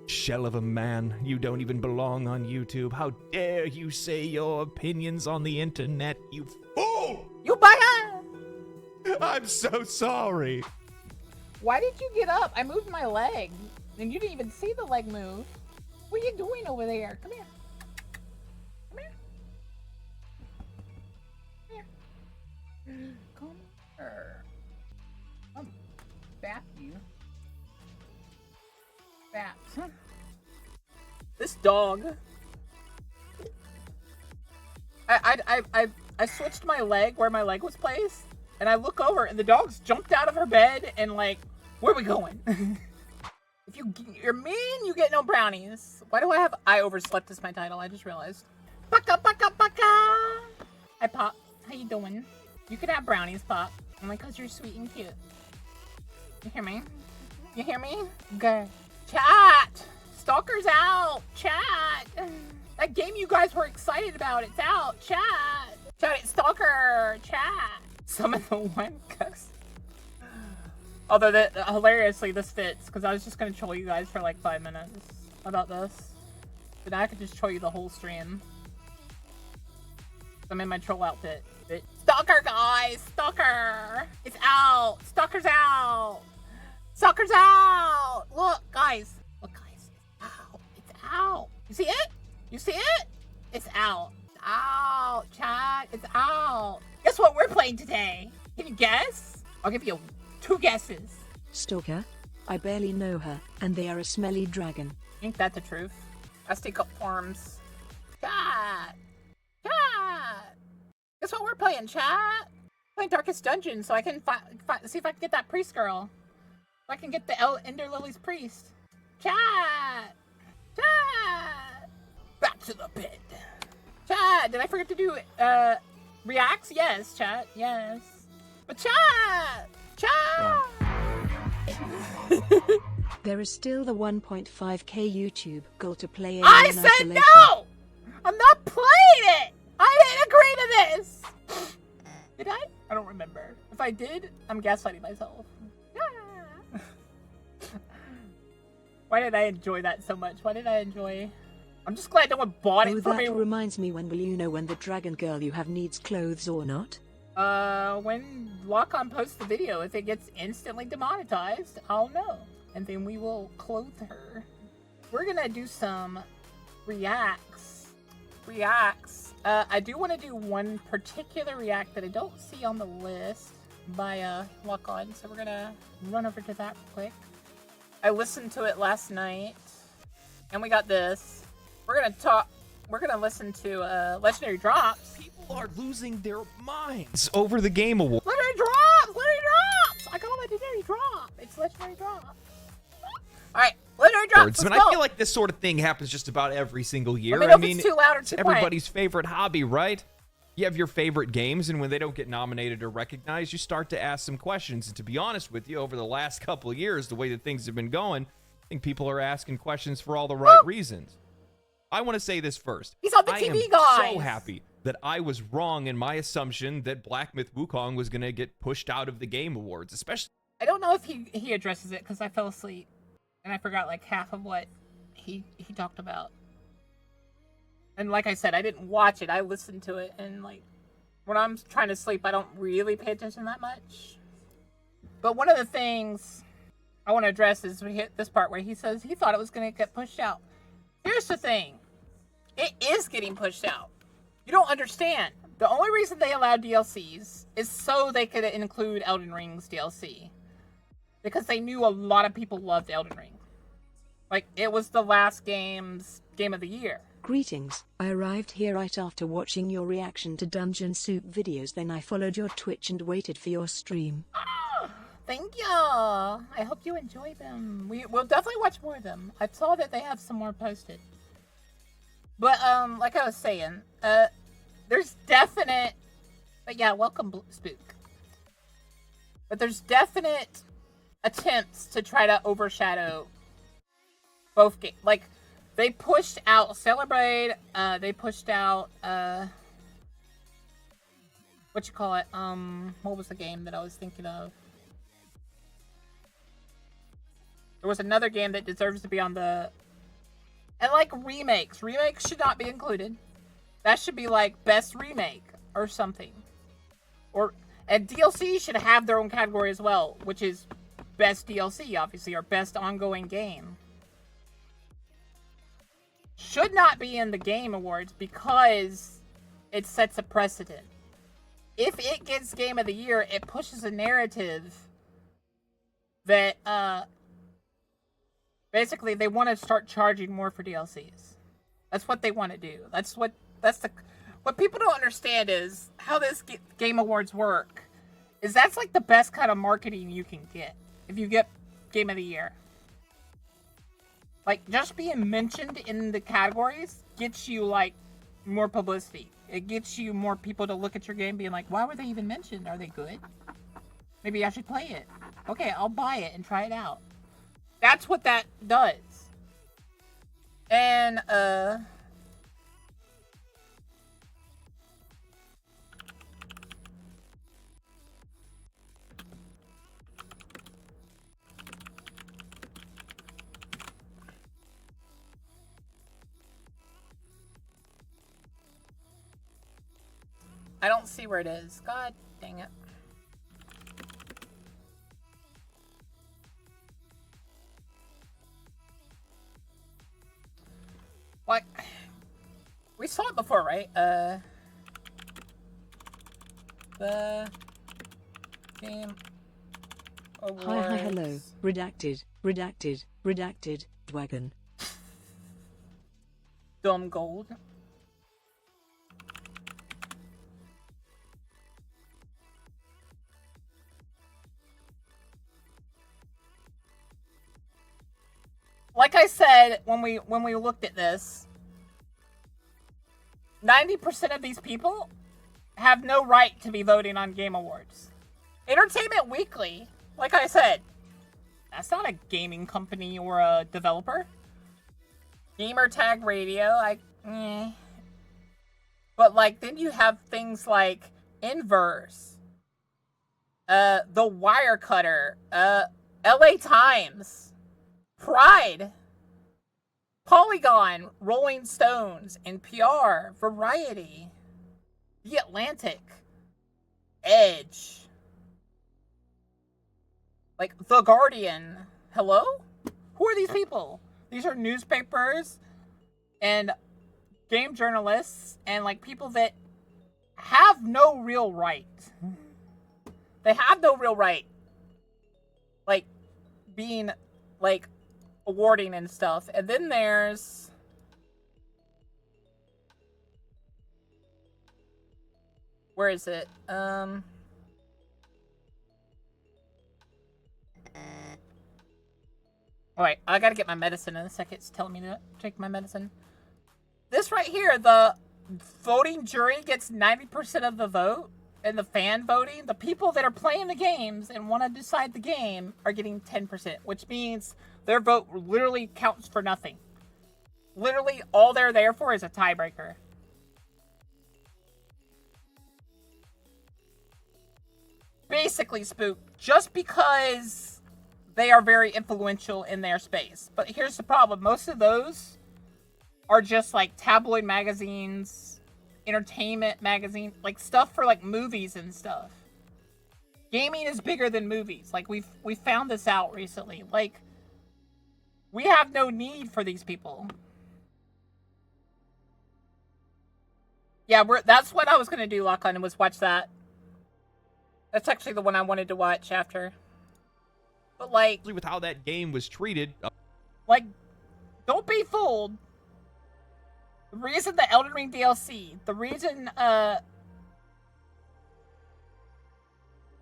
shell of a man. You don't even belong on YouTube. How dare you say your opinions on the internet, you fool! You bugger! I'm so sorry. Why did you get up? I moved my leg. And you didn't even see the leg move. What are you doing over there? Come here. Come here. Come here. Come here. Come. Bap you. Bap. This dog. I switched my leg where my leg was placed, and I look over and the dog's jumped out of her bed and like, where are we going? If you're mean, you get no brownies. Why do I overslept as my title? I just realized. Baka baka baka. Hi Pop, how you doing? You could have brownies, Pop. Only because you're sweet and cute. You hear me? You hear me? Good. Chat! Stalker's out! Chat! That game you guys were excited about, it's out! Chat! Chat, it's Stalker! Chat! Some of the one cuss. Although, hilariously, this fits, because I was just going to troll you guys for like 5 minutes about this. But now I could just troll you the whole stream. I'm in my troll outfit. Stalker, guys! Stalker! It's out! Stalker's out! Stalker's out! Look, guys! Look, guys! It's out! It's out! You see it? You see it? It's out! It's out! Chat! It's out! Guess what we're playing today? Can you guess? I'll give you 2 guesses. Stalker? I barely know her, and they are a smelly dragon. Ain't that the truth? I stick up forms. Chat! Chat! Guess what we're playing, chat? Playing Darkest Dungeon, so I can see if I can get that priest girl. So I can get the Ender Lily's priest. Chat! Chat! Back to the pit. Chat! Did I forget to do reacts? Yes, chat. Yes. But chat! Chat! There is still the 1.5k YouTube goal to play. I said no! I'm not playing it! I didn't agree to this! Did I? I don't remember. If I did, I'm gaslighting myself. Why did I enjoy that so much? Why did I enjoy... I'm just glad no one bought it for me. That reminds me, when will you know when the dragon girl you have needs clothes or not? When Lock-On posts the video, if it gets instantly demonetized, I'll know. And then we will clothe her. We're gonna do some reacts. I do want to do one particular react that I don't see on the list by Lock-On, so we're gonna run over to that quick. I listened to it last night, and we got this. We're gonna listen to Legendary Drops. People are losing their minds over the Game Award. Legendary Drops! Legendary Drops! I got a Legendary Drop. It's Legendary Drops. Alright, Legendary Drops, let's go. I feel like this sort of thing happens just about every single year. I mean, it's too loud or too quiet. Everybody's favorite hobby, right? You have your favorite games, and when they don't get nominated or recognized, you start to ask some questions. And to be honest with you, over the last couple of years, the way that things have been going, I think people are asking questions for all the right reasons. I want to say this first. He's on the TV, guys. I am so happy that I was wrong in my assumption that Black Myth Wukong was going to get pushed out of the Game Awards, especially... I don't know if he addresses it, because I fell asleep, and I forgot like half of what he talked about. And like I said, I didn't watch it. I listened to it, and like when I'm trying to sleep, I don't really pay attention that much. But one of the things I want to address is we hit this part where he says he thought it was going to get pushed out. Here's the thing. It is getting pushed out. You don't understand. The only reason they allowed DLCs is so they could include Elden Ring's DLC. Because they knew a lot of people loved Elden Ring. Like, it was the last game of the year. Greetings. I arrived here right after watching your reaction to Dungeon Soup videos, then I followed your Twitch and waited for your stream. Oh, thank you. I hope you enjoy them. We'll definitely watch more of them. I saw that they have some more posted. But, like I was saying, there's definite... But yeah, welcome, Spook. But there's definite attempts to try to overshadow both games. Like, they pushed out Celebrate, they pushed out, what you call it, what was the game that I was thinking of? There was another game that deserves to be on the And like remakes should not be included. That should be like best remake or something. And DLC should have their own category as well, which is best DLC, obviously, or best ongoing game. Should not be in the Game Awards because it sets a precedent. If it gets Game of the Year, it pushes a narrative that basically they want to start charging more for DLCs. That's what they want to do. What people don't understand is how this Game Awards work. Is that's like the best kind of marketing you can get if you get Game of the Year. Like, just being mentioned in the categories gets you, like, more publicity. It gets you more people to look at your game being like, why were they even mentioned? Are they good? Maybe I should play it. Okay, I'll buy it and try it out. That's what that does. And, I don't see where it is. God dang it. What? We saw it before, right? The Game Awards. Hi, hello. Redacted, Dragon. Dumb Gold. Like I said, when we looked at this, 90% of these people have no right to be voting on Game Awards. Entertainment Weekly, like I said, that's not a gaming company or a developer. Gamer Tag Radio, But like, then you have things like Inverse, The Wirecutter, LA Times, Pride, Polygon, Rolling Stones, NPR, Variety, The Atlantic, Edge, like The Guardian. Hello? Who are these people? These are newspapers and game journalists and like people that have no real right. They have no real right. Like being like awarding and stuff. And then there's where is it? Alright, I gotta get my medicine in a second. It's telling me to take my medicine. This right here, the voting jury gets 90% of the vote. And the fan voting, the people that are playing the games and want to decide the game are getting 10%, which means their vote literally counts for nothing. Literally, all they're there for is a tiebreaker. Basically, Spook, just because they are very influential in their space. But here's the problem. Most of those are just like tabloid magazines, entertainment magazine, like stuff for like movies and stuff. Gaming is bigger than movies. Like we found this out recently. Like we have no need for these people. Yeah, that's what I was gonna do, Lock-On, was watch that. That's actually the one I wanted to watch after. But like, with how that game was treated, like, don't be fooled. The reason the Elden Ring DLC, the reason,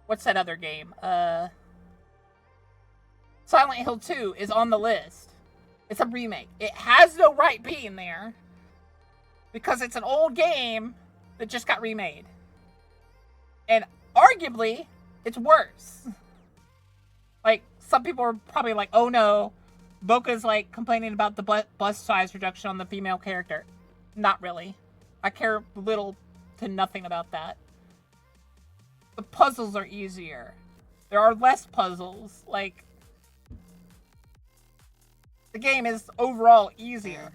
what's that other game? Silent Hill 2 is on the list. It's a remake. It has no right being there because it's an old game that just got remade. And arguably, it's worse. Like, some people are probably like, oh no, Boka's like complaining about the bust size reduction on the female character. Not really. I care little to nothing about that. The puzzles are easier. There are less puzzles. Like, the game is overall easier.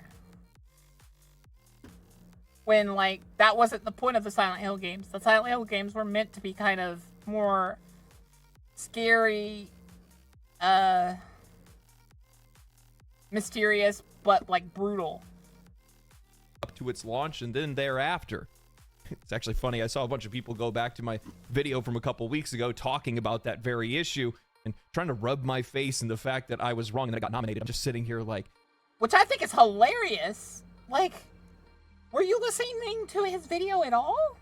when, like, that wasn't the point of the Silent Hill games. The Silent Hill games were meant to be kind of more scary, mysterious, but, like, brutal. Up to its launch and then thereafter. It's actually funny. I saw a bunch of people go back to my video from a couple weeks ago talking about that very issue and trying to rub my face in the fact that I was wrong and that I got nominated. I'm just sitting here like... Which I think is hilarious. Like, were you listening to his video at all?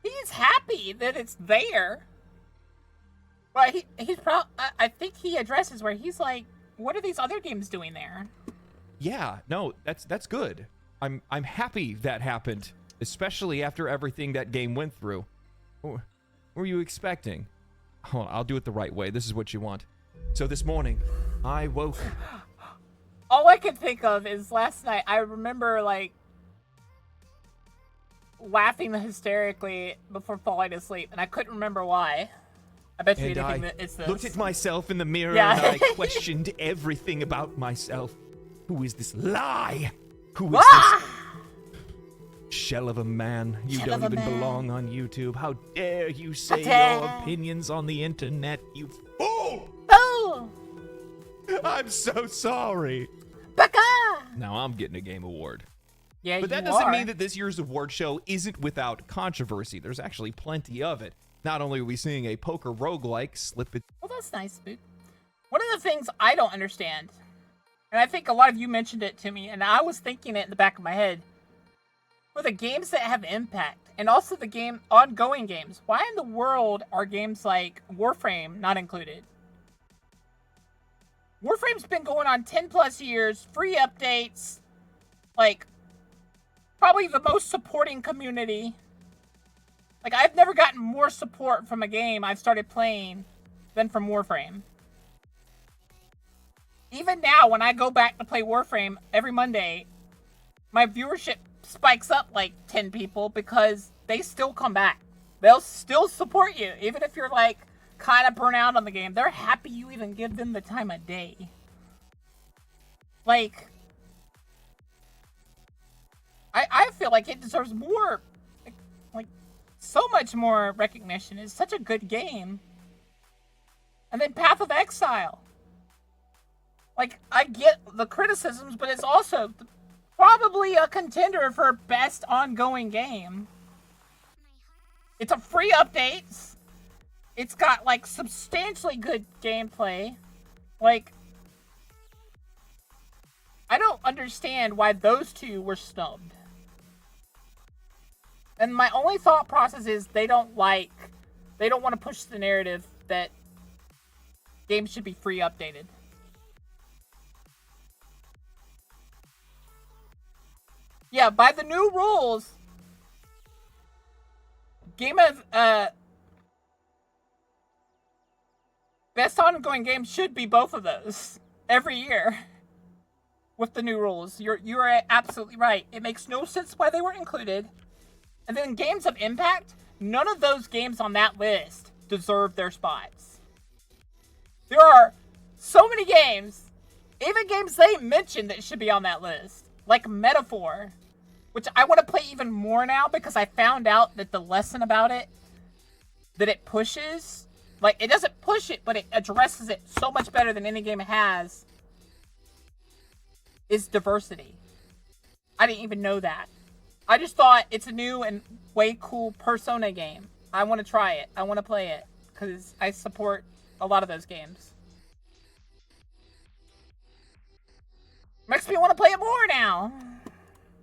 He's happy that it's there. But I think he addresses where he's like, what are these other games doing there? Yeah, no, that's good. I'm happy that happened, especially after everything that game went through. What were you expecting? Hold on, I'll do it the right way. This is what you want. So this morning, I woke... All I can think of is last night, I remember, like, laughing hysterically before falling asleep, and I couldn't remember why. I bet you didn't think that it's this. Looked at myself in the mirror Yeah. and I questioned everything about myself. Who is this lie? Who is this shell of a man? You Shell don't of a even man. belong on YouTube. How dare you say dare. your opinions on the internet, you fool! Oh! I'm so sorry. Baka! Now I'm getting a game award. Yeah, But that you doesn't are. mean that this year's award show isn't without controversy. There's actually plenty of it. Not only are we seeing a poker roguelike slip it. Well, that's nice, Spook. One of the things I don't understand, and I think a lot of you mentioned it to me, and I was thinking it in the back of my head, for the games that have impact, and also the ongoing games, why in the world are games like Warframe not included? Warframe's been going on 10 plus years, free updates, like, probably the most supporting community. Like, I've never gotten more support from a game I've started playing than from Warframe. Even now, when I go back to play Warframe every Monday, my viewership spikes up like 10 people because they still come back. They'll still support you, even if you're, like, kind of burnt out on the game. They're happy you even give them the time of day. Like, I feel like it deserves more, like, so much more recognition. It's such a good game. And then Path of Exile. Like, I get the criticisms, but it's also probably a contender for best ongoing game. It's a free update. It's got, like, substantially good gameplay. Like, I don't understand why those two were snubbed. And my only thought process is they don't want to push the narrative that games should be free updated. Yeah, by the new rules, best ongoing game should be both of those every year. With the new rules, you're absolutely right. It makes no sense why they weren't included. And then games of impact, none of those games on that list deserve their spots. There are so many games, even games they mentioned that should be on that list, like Metaphor, which I want to play even more now because I found out that the lesson about it, that it pushes, like, it doesn't push it, but it addresses it so much better than any game it has, is diversity. I didn't even know that. I just thought it's a new and way cool Persona game. I want to try it. I want to play it because I support a lot of those games. Makes me want to play it more now.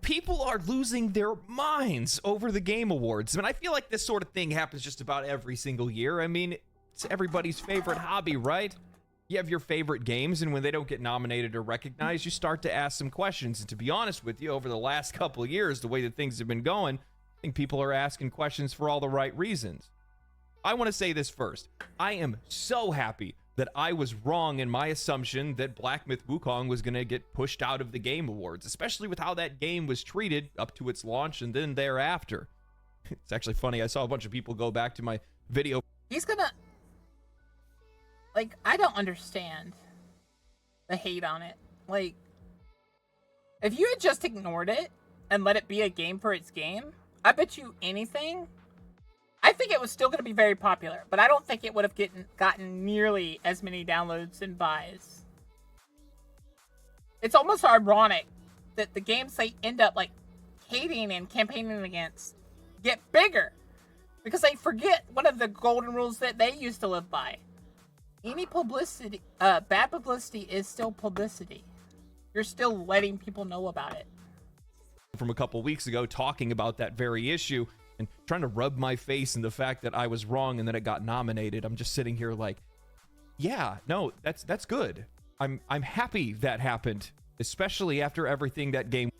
People are losing their minds over the Game Awards. I mean, I feel like this sort of thing happens just about every single year. I mean, it's everybody's favorite hobby, right? You have your favorite games, and when they don't get nominated or recognized, you start to ask some questions. And to be honest with you, over the last couple of years, the way that things have been going, I think people are asking questions for all the right reasons. I want to say this first. I am so happy that I was wrong in my assumption that Black Myth Wukong was going to get pushed out of the Game Awards, especially with how that game was treated up to its launch and then thereafter. It's actually funny. I saw a bunch of people go back to my video. He's gonna... Like, I don't understand the hate on it. Like, if you had just ignored it and let it be a game for its game, I bet you anything, I think it was still going to be very popular, but I don't think it would have gotten nearly as many downloads and buys. It's almost ironic that the games they end up like hating and campaigning against get bigger because they forget one of the golden rules that they used to live by. Any publicity, bad publicity is still publicity. You're still letting people know about it. From a couple weeks ago, talking about that very issue and trying to rub my face in the fact that I was wrong and that it got nominated. I'm just sitting here like, yeah, no, that's good. I'm happy that happened, especially after everything that game.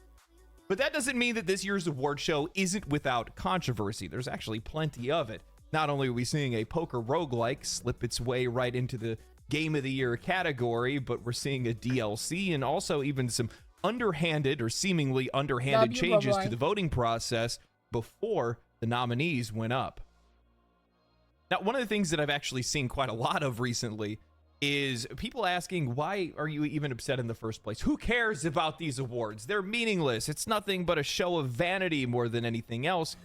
But that doesn't mean that this year's award show isn't without controversy. There's actually plenty of it. Not only are we seeing a poker roguelike slip its way right into the Game of the Year category, but we're seeing a DLC and also even some underhanded or seemingly underhanded changes to the voting process before the nominees went up. Now, one of the things that I've actually seen quite a lot of recently is people asking, why are you even upset in the first place? Who cares about these awards? They're meaningless. It's nothing but a show of vanity more than anything else.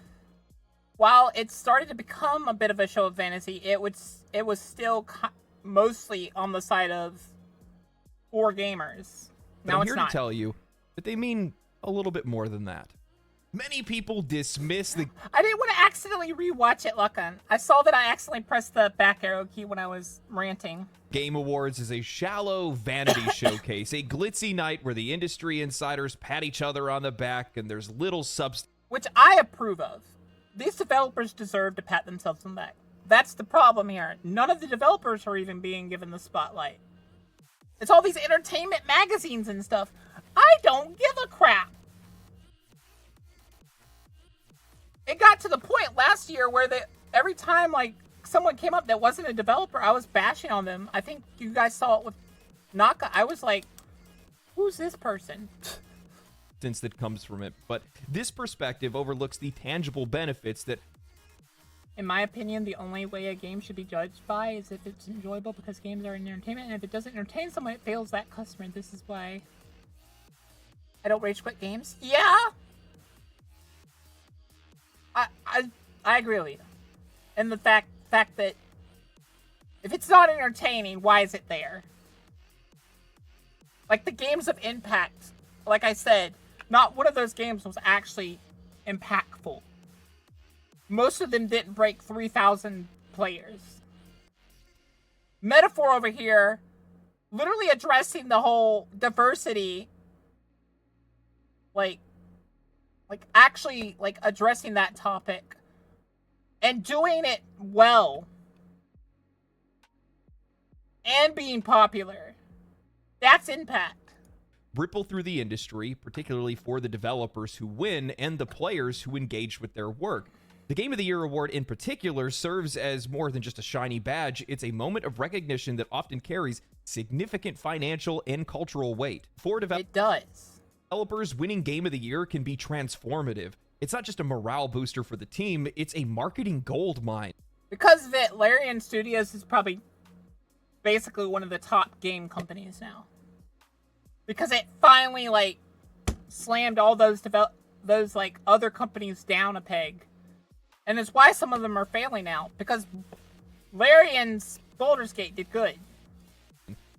While it started to become a bit of a show of vanity, it was still mostly on the side of for gamers. But I'm here to tell you that they mean a little bit more than that. Many people dismiss the... I didn't want to accidentally rewatch it, Luckin. I saw that I accidentally pressed the back arrow key when I was ranting. Game Awards is a shallow vanity showcase, a glitzy night where the industry insiders pat each other on the back and there's little substance. Which I approve of. These developers deserve to pat themselves on the back. That's the problem here. None of the developers are even being given the spotlight. It's all these entertainment magazines and stuff. I don't give a crap. It got to the point last year where every time like someone came up that wasn't a developer, I was bashing on them. I think you guys saw it with Naka. I was like, who's this person? That comes from it. But this perspective overlooks the tangible benefits that... In my opinion, the only way a game should be judged by is if it's enjoyable, because games are an entertainment, and if it doesn't entertain someone, it fails that customer. This is why I don't rage quit games. Yeah! I agree with you. And the fact that if it's not entertaining, why is it there? Like the games of Impact, like I said, not one of those games was actually impactful. Most of them didn't break 3,000 players. Metaphor over here, literally addressing the whole diversity, like actually like addressing that topic and doing it well and being popular. That's impact. Ripple through the industry, particularly for the developers who win and the players who engage with their work. The Game of the Year award in particular serves as more than just a shiny badge. It's a moment of recognition that often carries significant financial and cultural weight. It does. Developers winning Game of the Year can be transformative. It's not just a morale booster for the team, it's a marketing gold mine. Because of it, Larian Studios is probably basically one of the top game companies now. Because it finally like slammed all those like other companies down a peg. And it's why some of them are failing now, because Larian's Baldur's Gate did good.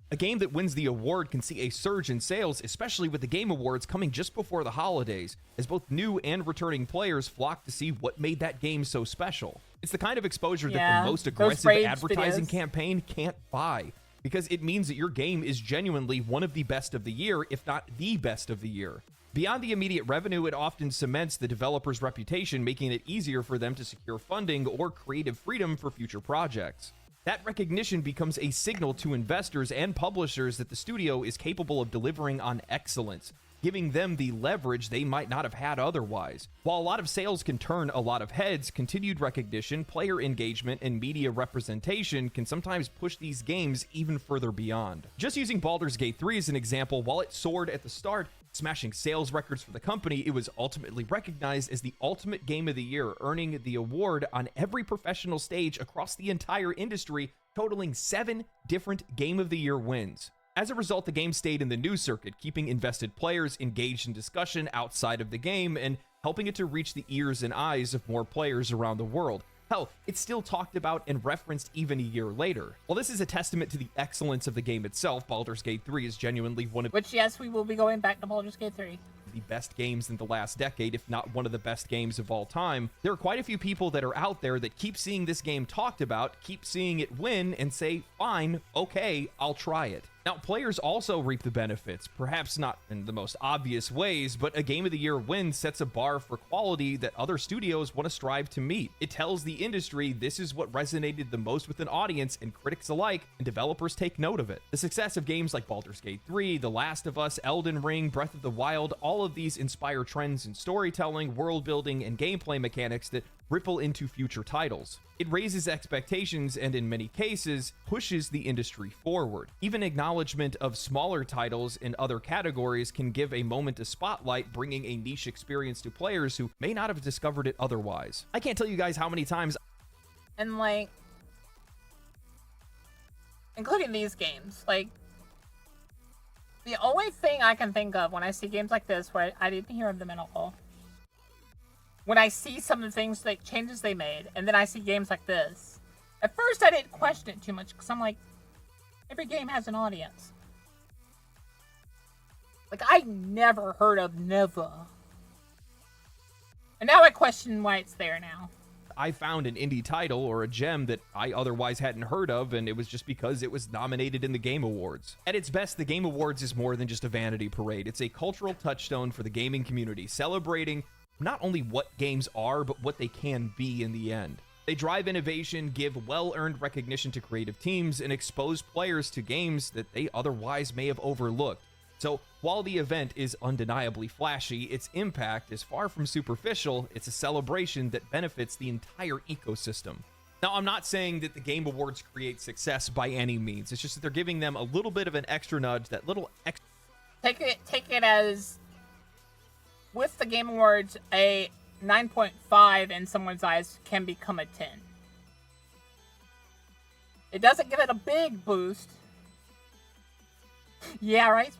A game that wins the award can see a surge in sales, especially with the Game Awards coming just before the holidays, as both new and returning players flock to see what made that game so special. It's the kind of exposure that the most aggressive advertising campaign can't buy, because it means that your game is genuinely one of the best of the year, if not the best of the year. Beyond the immediate revenue, it often cements the developer's reputation, making it easier for them to secure funding or creative freedom for future projects. That recognition becomes a signal to investors and publishers that the studio is capable of delivering on excellence, giving them the leverage they might not have had otherwise. While a lot of sales can turn a lot of heads, continued recognition, player engagement, and media representation can sometimes push these games even further beyond. Just using Baldur's Gate 3 as an example, while it soared at the start, smashing sales records for the company, it was ultimately recognized as the ultimate game of the year, earning the award on every professional stage across the entire industry, totaling 7 different Game of the Year wins. As a result, the game stayed in the news circuit, keeping invested players engaged in discussion outside of the game and helping it to reach the ears and eyes of more players around the world. Hell, it's still talked about and referenced even a year later. While this is a testament to the excellence of the game itself, Baldur's Gate 3 is genuinely one of Which, yes, we will be going back to Baldur's Gate 3. the best games in the last decade, if not one of the best games of all time. There are quite a few people that are out there that keep seeing this game talked about, keep seeing it win, and say, fine, okay, I'll try it. Now, players also reap the benefits, perhaps not in the most obvious ways, but a Game of the Year win sets a bar for quality that other studios want to strive to meet. It tells the industry this is what resonated the most with an audience and critics alike, and developers take note of it. The success of games like Baldur's Gate 3, The Last of Us, Elden Ring, Breath of the Wild, all of these inspire trends in storytelling, world building, and gameplay mechanics that ripple into future titles. It raises expectations and, in many cases, pushes the industry forward. Even acknowledgement of smaller titles in other categories can give a moment of spotlight, bringing a niche experience to players who may not have discovered it otherwise. I can't tell you guys how many times... And, like, including these games, like, the only thing I can think of when I see games like this, where I didn't hear of them at all, when I see some of the things, like, changes they made, and then I see games like this, at first I didn't question it too much, because I'm like, every game has an audience. Like, I never heard of Neva. And now I question why it's there now. I found an indie title or a gem that I otherwise hadn't heard of, and it was just because it was nominated in the Game Awards. At its best, the Game Awards is more than just a vanity parade. It's a cultural touchstone for the gaming community, celebrating not only what games are, but what they can be in the end. They drive innovation, give well-earned recognition to creative teams, and expose players to games that they otherwise may have overlooked. So, while the event is undeniably flashy, its impact is far from superficial. It's a celebration that benefits the entire ecosystem. Now, I'm not saying that the Game Awards create success by any means. It's just that they're giving them a little bit of an extra nudge, that little extra... Take it as, with the Game Awards, a 9.5 in someone's eyes can become a 10. It doesn't give it a big boost. Yeah, right?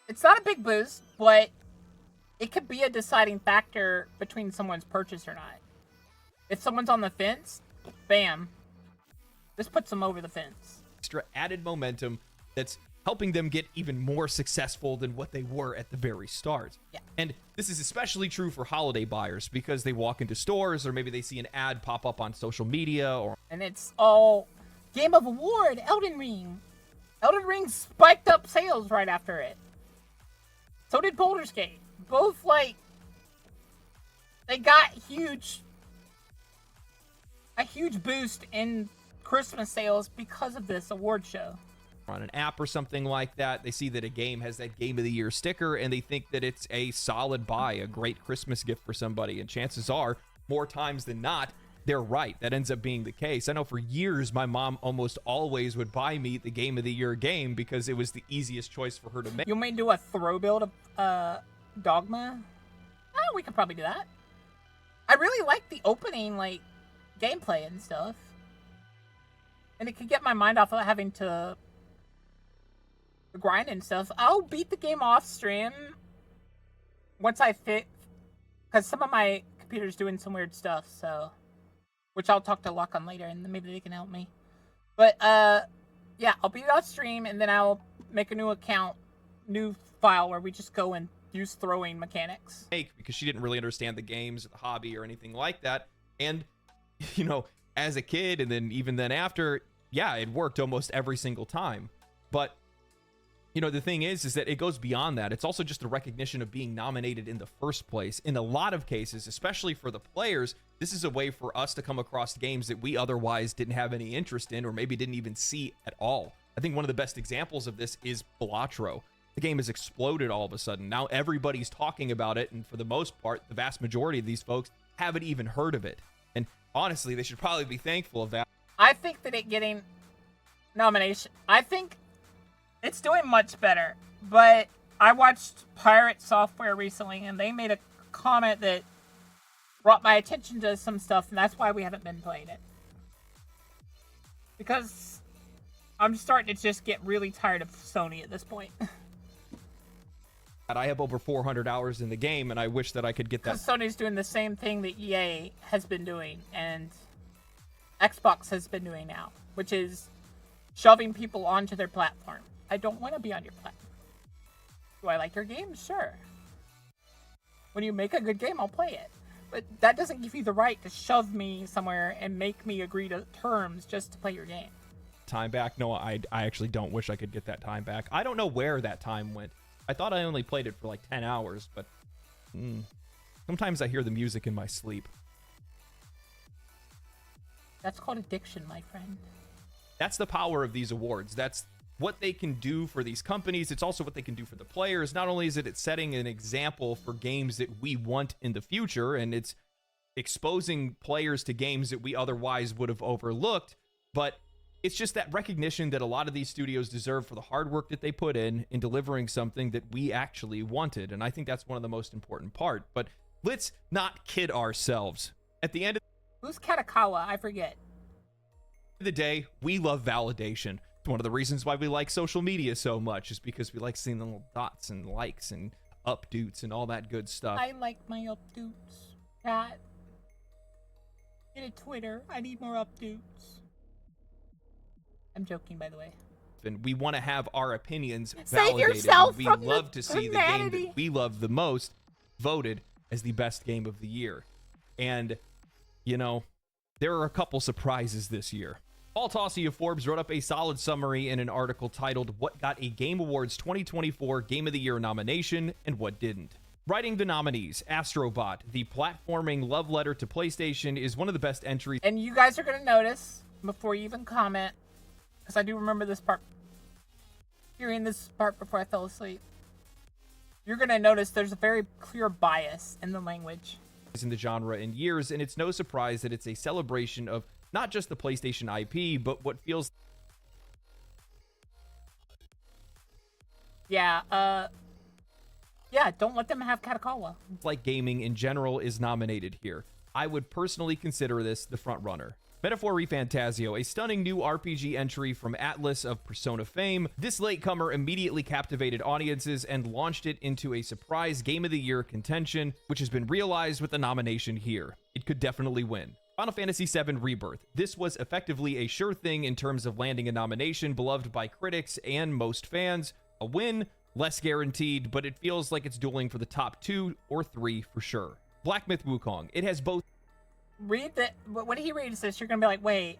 It's not a big boost, but it could be a deciding factor between someone's purchase or not. If someone's on the fence, bam. This puts them over the fence. Extra added momentum that's helping them get even more successful than what they were at the very start. Yeah. And this is especially true for holiday buyers because they walk into stores or maybe they see an ad pop up on social media or... And it's all Game of Award, Elden Ring. Elden Ring spiked up sales right after it. So did Baldur's Gate. Both, like, they got a huge boost in Christmas sales because of this award show. On an app or something like that, they see that a game has that Game of the Year sticker and they think that it's a solid buy, a great Christmas gift for somebody. And chances are, more times than not, they're right. That ends up being the case. I know for years, my mom almost always would buy me the Game of the Year game because it was the easiest choice for her to make. You may do a throw build of Dogma? Oh, we could probably do that. I really like the opening, like, gameplay and stuff. And it could get my mind off of having to grind and stuff. I'll beat the game off stream once I fit, because some of my computer's doing some weird stuff, so... Which I'll talk to Locke on later, and maybe they can help me. But, yeah, I'll beat it off stream, and then I'll make a new account, new file, where we just go and use throwing mechanics. Because she didn't really understand the games, the hobby, or anything like that. And, you know, as a kid, and then even then after, yeah, it worked almost every single time. But, you know, the thing is that it goes beyond that. It's also just a recognition of being nominated in the first place. In a lot of cases, especially for the players, this is a way for us to come across games that we otherwise didn't have any interest in or maybe didn't even see at all. I think one of the best examples of this is Balatro. The game has exploded all of a sudden. Now everybody's talking about it, and for the most part, the vast majority of these folks haven't even heard of it. And honestly, they should probably be thankful of that. I think that it getting nomination, I think it's doing much better, but I watched Pirate Software recently, and they made a comment that brought my attention to some stuff, and that's why we haven't been playing it. Because I'm starting to just get really tired of Sony at this point. I have over 400 hours in the game, and I wish that I could get that. Because Sony's doing the same thing that EA has been doing, and Xbox has been doing now, which is shoving people onto their platform. I don't want to be on your platform. Do I like your game? Sure. When you make a good game, I'll play it. But that doesn't give you the right to shove me somewhere and make me agree to terms just to play your game. Time back? No, I actually don't wish I could get that time back. I don't know where that time went. I thought I only played it for like 10 hours, but sometimes I hear the music in my sleep. That's called addiction, my friend. That's the power of these awards. That's what they can do for these companies. It's also what they can do for the players. Not only is it setting an example for games that we want in the future, and it's exposing players to games that we otherwise would have overlooked, but it's just that recognition that a lot of these studios deserve for the hard work that they put in delivering something that we actually wanted. And I think that's one of the most important part. But let's not kid ourselves. At the end of Who's Katakawa? I forget. the day, we love validation. One of the reasons why we like social media so much is because we like seeing the little dots and likes and updates and all that good stuff. I like my updates. Cat. Get a Twitter. I need more updates. I'm joking, by the way. And we want to have our opinions Save validated. yourself We from love the to see the game humanity. that we love the most voted as the best game of the year. And, you know, there are a couple surprises this year. Paul Tossi of Forbes wrote up a solid summary in an article titled What Got a Game Awards 2024 Game of the Year nomination and What Didn't. Writing the nominees, Astrobot, the platforming love letter to PlayStation, is one of the best entries. And you guys are going to notice, before you even comment, because I do remember this part, hearing this part before I fell asleep, you're going to notice there's a very clear bias in the language. In the genre in years, and it's no surprise that it's a celebration of not just the PlayStation IP, but what feels Yeah, don't let them have Katakawa. like gaming in general is nominated here. I would personally consider this the front runner. Metaphor Refantasio, a stunning new RPG entry from Atlas of Persona fame. This latecomer immediately captivated audiences and launched it into a surprise Game of the Year contention, which has been realized with the nomination here. It could definitely win. Final Fantasy VII Rebirth. This was effectively a sure thing in terms of landing a nomination, beloved by critics and most fans. A win, less guaranteed, but it feels like it's dueling for the top 2 or 3 for sure. Black Myth Wukong. It has both Read that. When he reads this, you're going to be like, wait,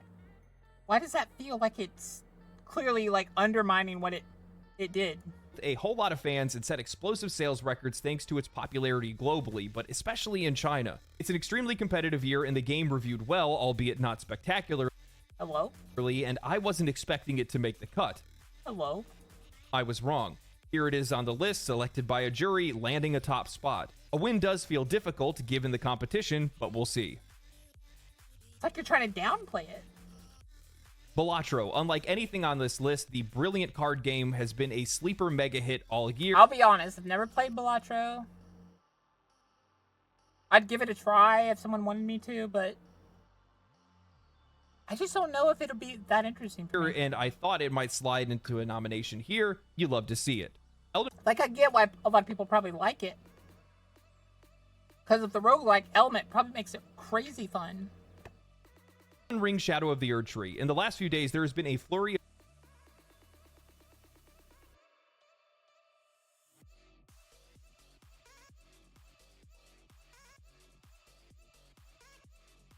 why does that feel like it's clearly like undermining what it did? a whole lot of fans and set explosive sales records thanks to its popularity globally, but especially in China. It's an extremely competitive year, and the game reviewed well, albeit not spectacularly, Hello? and I wasn't expecting it to make the cut. Hello? I was wrong. Here it is on the list, selected by a jury, landing a top spot. A win does feel difficult given the competition, but we'll see. It's like you're trying to downplay it. Balatro, unlike anything on this list, the brilliant card game has been a sleeper mega hit all year. I'll be honest, I've never played Balatro. I'd give it a try if someone wanted me to, but I just don't know if it'll be that interesting for me. And I thought it might slide into a nomination here. You love to see it. Like, I get why a lot of people probably like it. Because of the roguelike element probably makes it crazy fun. Ring Shadow of the Erdtree. In the last few days, there has been a flurry of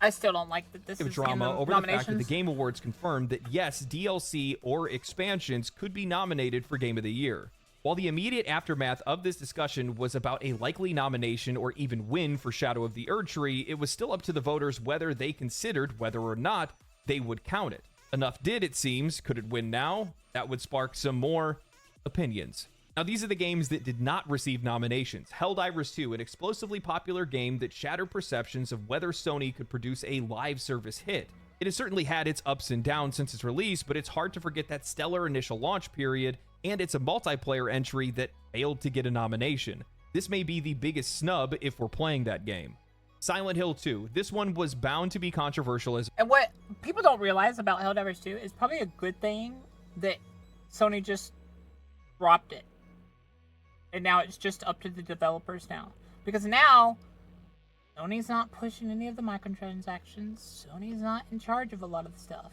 I still don't like that this is drama in the over the fact that nominations. the Game Awards confirmed that yes, DLC or expansions could be nominated for Game of the Year. While the immediate aftermath of this discussion was about a likely nomination or even win for Shadow of the Erdtree, it was still up to the voters whether they considered whether or not they would count it. Enough did, it seems. Could it win now? That would spark some more opinions. Now, these are the games that did not receive nominations. Helldivers 2, an explosively popular game that shattered perceptions of whether Sony could produce a live service hit. It has certainly had its ups and downs since its release, but it's hard to forget that stellar initial launch period, and it's a multiplayer entry that failed to get a nomination. This may be the biggest snub if we're playing that game. Silent Hill 2. This one was bound to be controversial as And what people don't realize about Helldivers 2 is probably a good thing that Sony just dropped it. And now it's just up to the developers now. Because now, Sony's not pushing any of the microtransactions. Sony's not in charge of a lot of the stuff.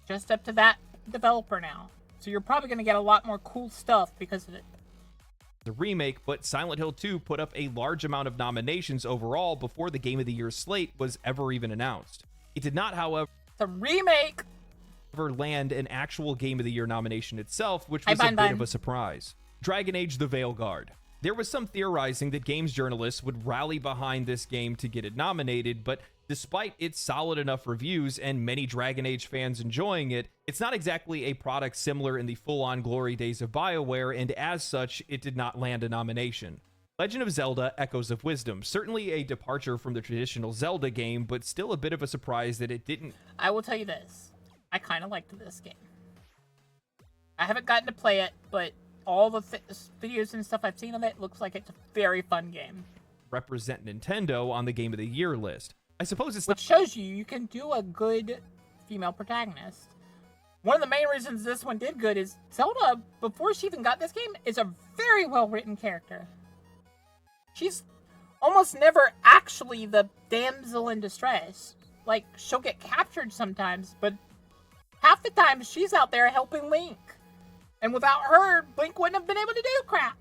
Just up to that developer now. So you're probably going to get a lot more cool stuff because of it. The remake, but Silent Hill 2 put up a large amount of nominations overall before the Game of the Year slate was ever even announced. It did not, however, The remake land an actual Game of the Year nomination itself, which was a bit of a surprise. Dragon Age: The Veilguard. There was some theorizing that games journalists would rally behind this game to get it nominated, but despite its solid enough reviews and many Dragon Age fans enjoying it, it's not exactly a product similar in the full-on glory days of BioWare, and as such, it did not land a nomination. Legend of Zelda: Echoes of Wisdom. Certainly a departure from the traditional Zelda game, but still a bit of a surprise that it didn't. I will tell you this. I kind of liked this game. I haven't gotten to play it, but all the videos and stuff I've seen of it looks like it's a very fun game. Represent Nintendo on the Game of the Year list. I suppose it's Which shows you can do a good female protagonist. One of the main reasons this one did good is Zelda, before she even got this game, is a very well-written character. She's almost never actually the damsel in distress. Like, she'll get captured sometimes, but half the time she's out there helping Link. And without her, Link wouldn't have been able to do crap.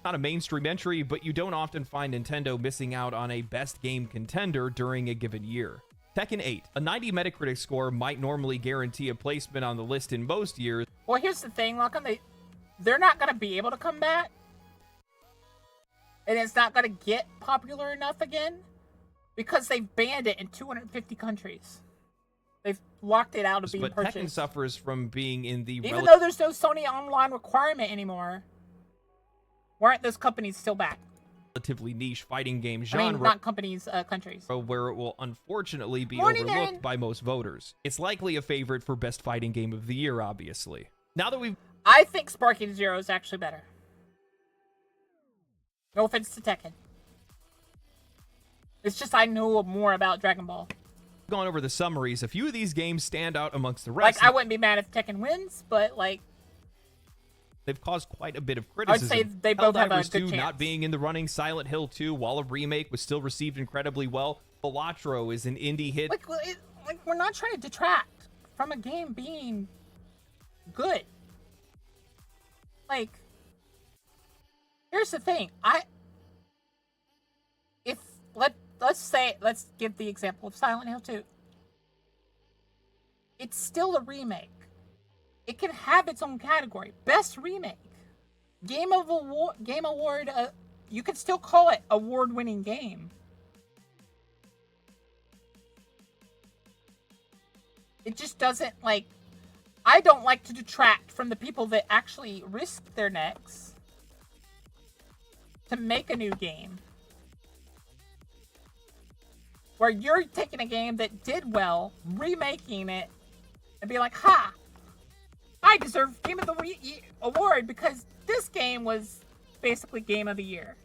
not a mainstream entry, but you don't often find Nintendo missing out on a best game contender during a given year. Tekken 8. A 90 Metacritic score might normally guarantee a placement on the list in most years. Well, here's the thing, Lachlan, they're not going to be able to come back. And it's not going to get popular enough again because they've banned it in 250 countries. They've locked it out of being but purchased. Tekken suffers from being in the Even though there's no Sony Online requirement anymore, why aren't those companies still back? relatively niche fighting game genre. I mean, not companies, countries. Where it will unfortunately be Morning, overlooked Aaron. by most voters. It's likely a favorite for best fighting game of the year, obviously. Now that we've I think Sparking Zero is actually better. No offense to Tekken. It's just I know more about Dragon Ball. gone over the summaries, a few of these games stand out amongst the rest. Like, I wouldn't be mad if Tekken wins, but, like, They've caused quite a bit of I would criticism. say they both have a Helldivers good 2 chance. not being in the running, Silent Hill 2, while a remake, was still received incredibly well. Balatro is an indie hit. Like, we're not trying to detract from a game being good. Like, here's the thing. Let's give the example of Silent Hill 2. It's still a remake. It can have its own category. Best remake. Game Award, you could still call it award-winning game. It just doesn't, like, I don't like to detract from the people that actually risk their necks to make a new game. Where you're taking a game that did well, remaking it, and be like, ha! I deserve Game of the Award because this game was basically Game of the Year.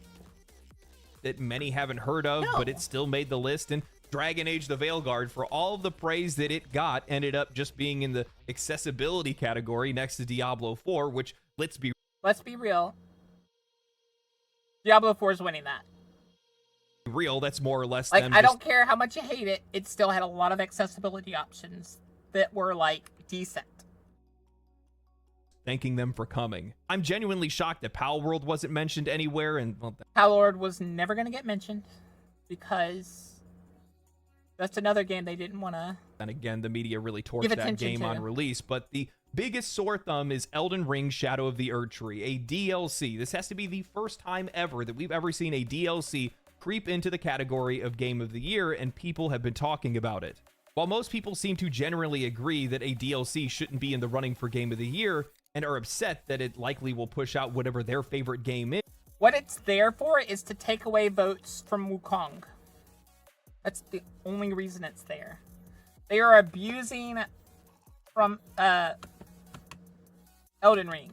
That many haven't heard of, No. but it still made the list. And Dragon Age: The Veilguard, for all of the praise that it got, ended up just being in the accessibility category next to Diablo 4, which, let's be real. Diablo 4 is winning that. real, that's more or less Like, them I just don't care how much you hate it, it still had a lot of accessibility options that were, like, decent. thanking them for coming. I'm genuinely shocked that Pal World wasn't mentioned anywhere, and well, Palord was never going to get mentioned because that's another game they didn't want to. then again, the media really torched Give that attention game to. on release. But the biggest sore thumb is Elden Ring: Shadow of the Erdtree, a DLC. This has to be the first time ever that we've ever seen a DLC creep into the category of Game of the Year, and people have been talking about it. While most people seem to generally agree that a DLC shouldn't be in the running for Game of the Year, and are upset that it likely will push out whatever their favorite game is, What it's there for is to take away votes from Wukong. That's the only reason it's there. They are abusing from Elden Ring.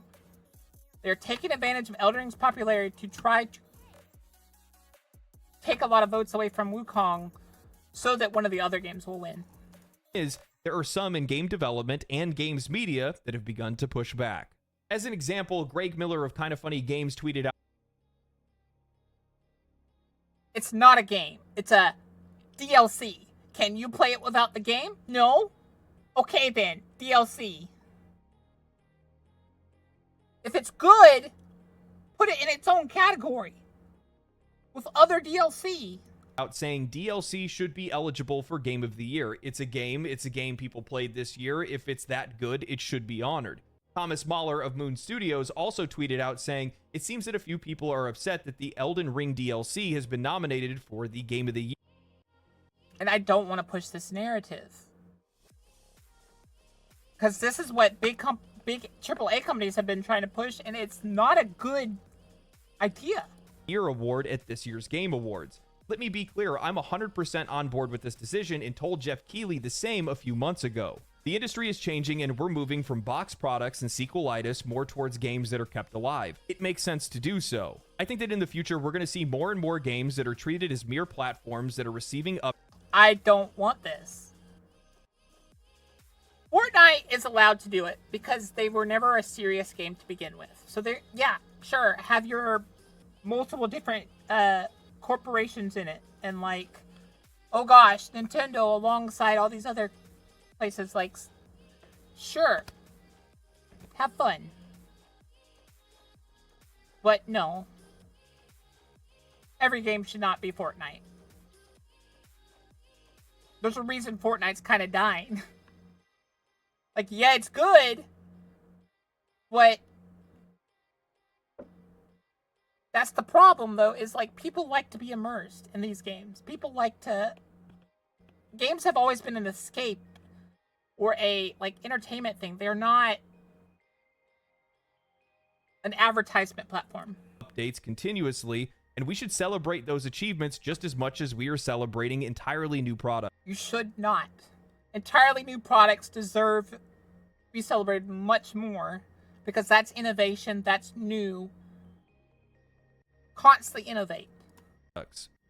They're taking advantage of Elden Ring's popularity to try to take a lot of votes away from Wukong so that one of the other games will win. is there are some in game development and games media that have begun to push back. As an example, Greg Miller of Kinda Funny Games tweeted out, "It's not a game. It's a DLC. Can you play it without the game? No? Okay then, DLC. If it's good, put it in its own category with other DLC." out saying DLC should be eligible for Game of the Year. It's a game people played this year. If it's that good, it should be honored. Thomas Mahler of Moon Studios also tweeted out saying, "It seems that a few people are upset that the Elden Ring DLC has been nominated for the Game of the Year." And I don't want to push this narrative, because this is what big AAA companies have been trying to push, and it's not a good idea. Year award at this year's Game Awards. Let me be clear, I'm 100% on board with this decision and told Jeff Keighley the same a few months ago. The industry is changing and we're moving from box products and sequelitis more towards games that are kept alive. It makes sense to do so. I think that in the future we're going to see more and more games that are treated as mere platforms that are receiving up. I don't want this. Fortnite is allowed to do it because they were never a serious game to begin with. So they're, yeah, sure, have your multiple different corporations in it, and like, oh gosh, Nintendo alongside all these other places, like, sure, have fun. But no, every game should not be Fortnite. There's a reason Fortnite's kind of dying. Like, yeah, it's good, but that's the problem, though, is, like, people like to be immersed in these games. People like to... Games have always been an escape or a, like, entertainment thing. They're not an advertisement platform. Updates continuously, and we should celebrate those achievements just as much as we are celebrating entirely new products. You should not. Entirely new products deserve to be celebrated much more, because that's innovation, that's new. Constantly innovate.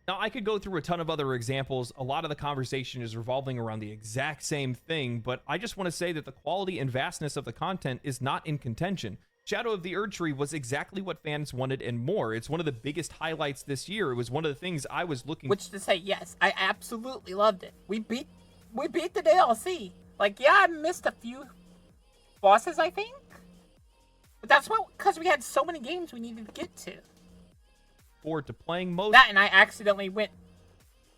Now, I could go through a ton of other examples. A lot of the conversation is revolving around the exact same thing, but I just want to say that the quality and vastness of the content is not in contention. Shadow of the Erdtree was exactly what fans wanted and more. It's one of the biggest highlights this year. It was one of the things I was looking... Which to say, yes, I absolutely loved it. We beat the DLC. Like, yeah, I missed a few bosses, I think. But that's because we had so many games we needed to get to. Forward to playing most... That, and I accidentally went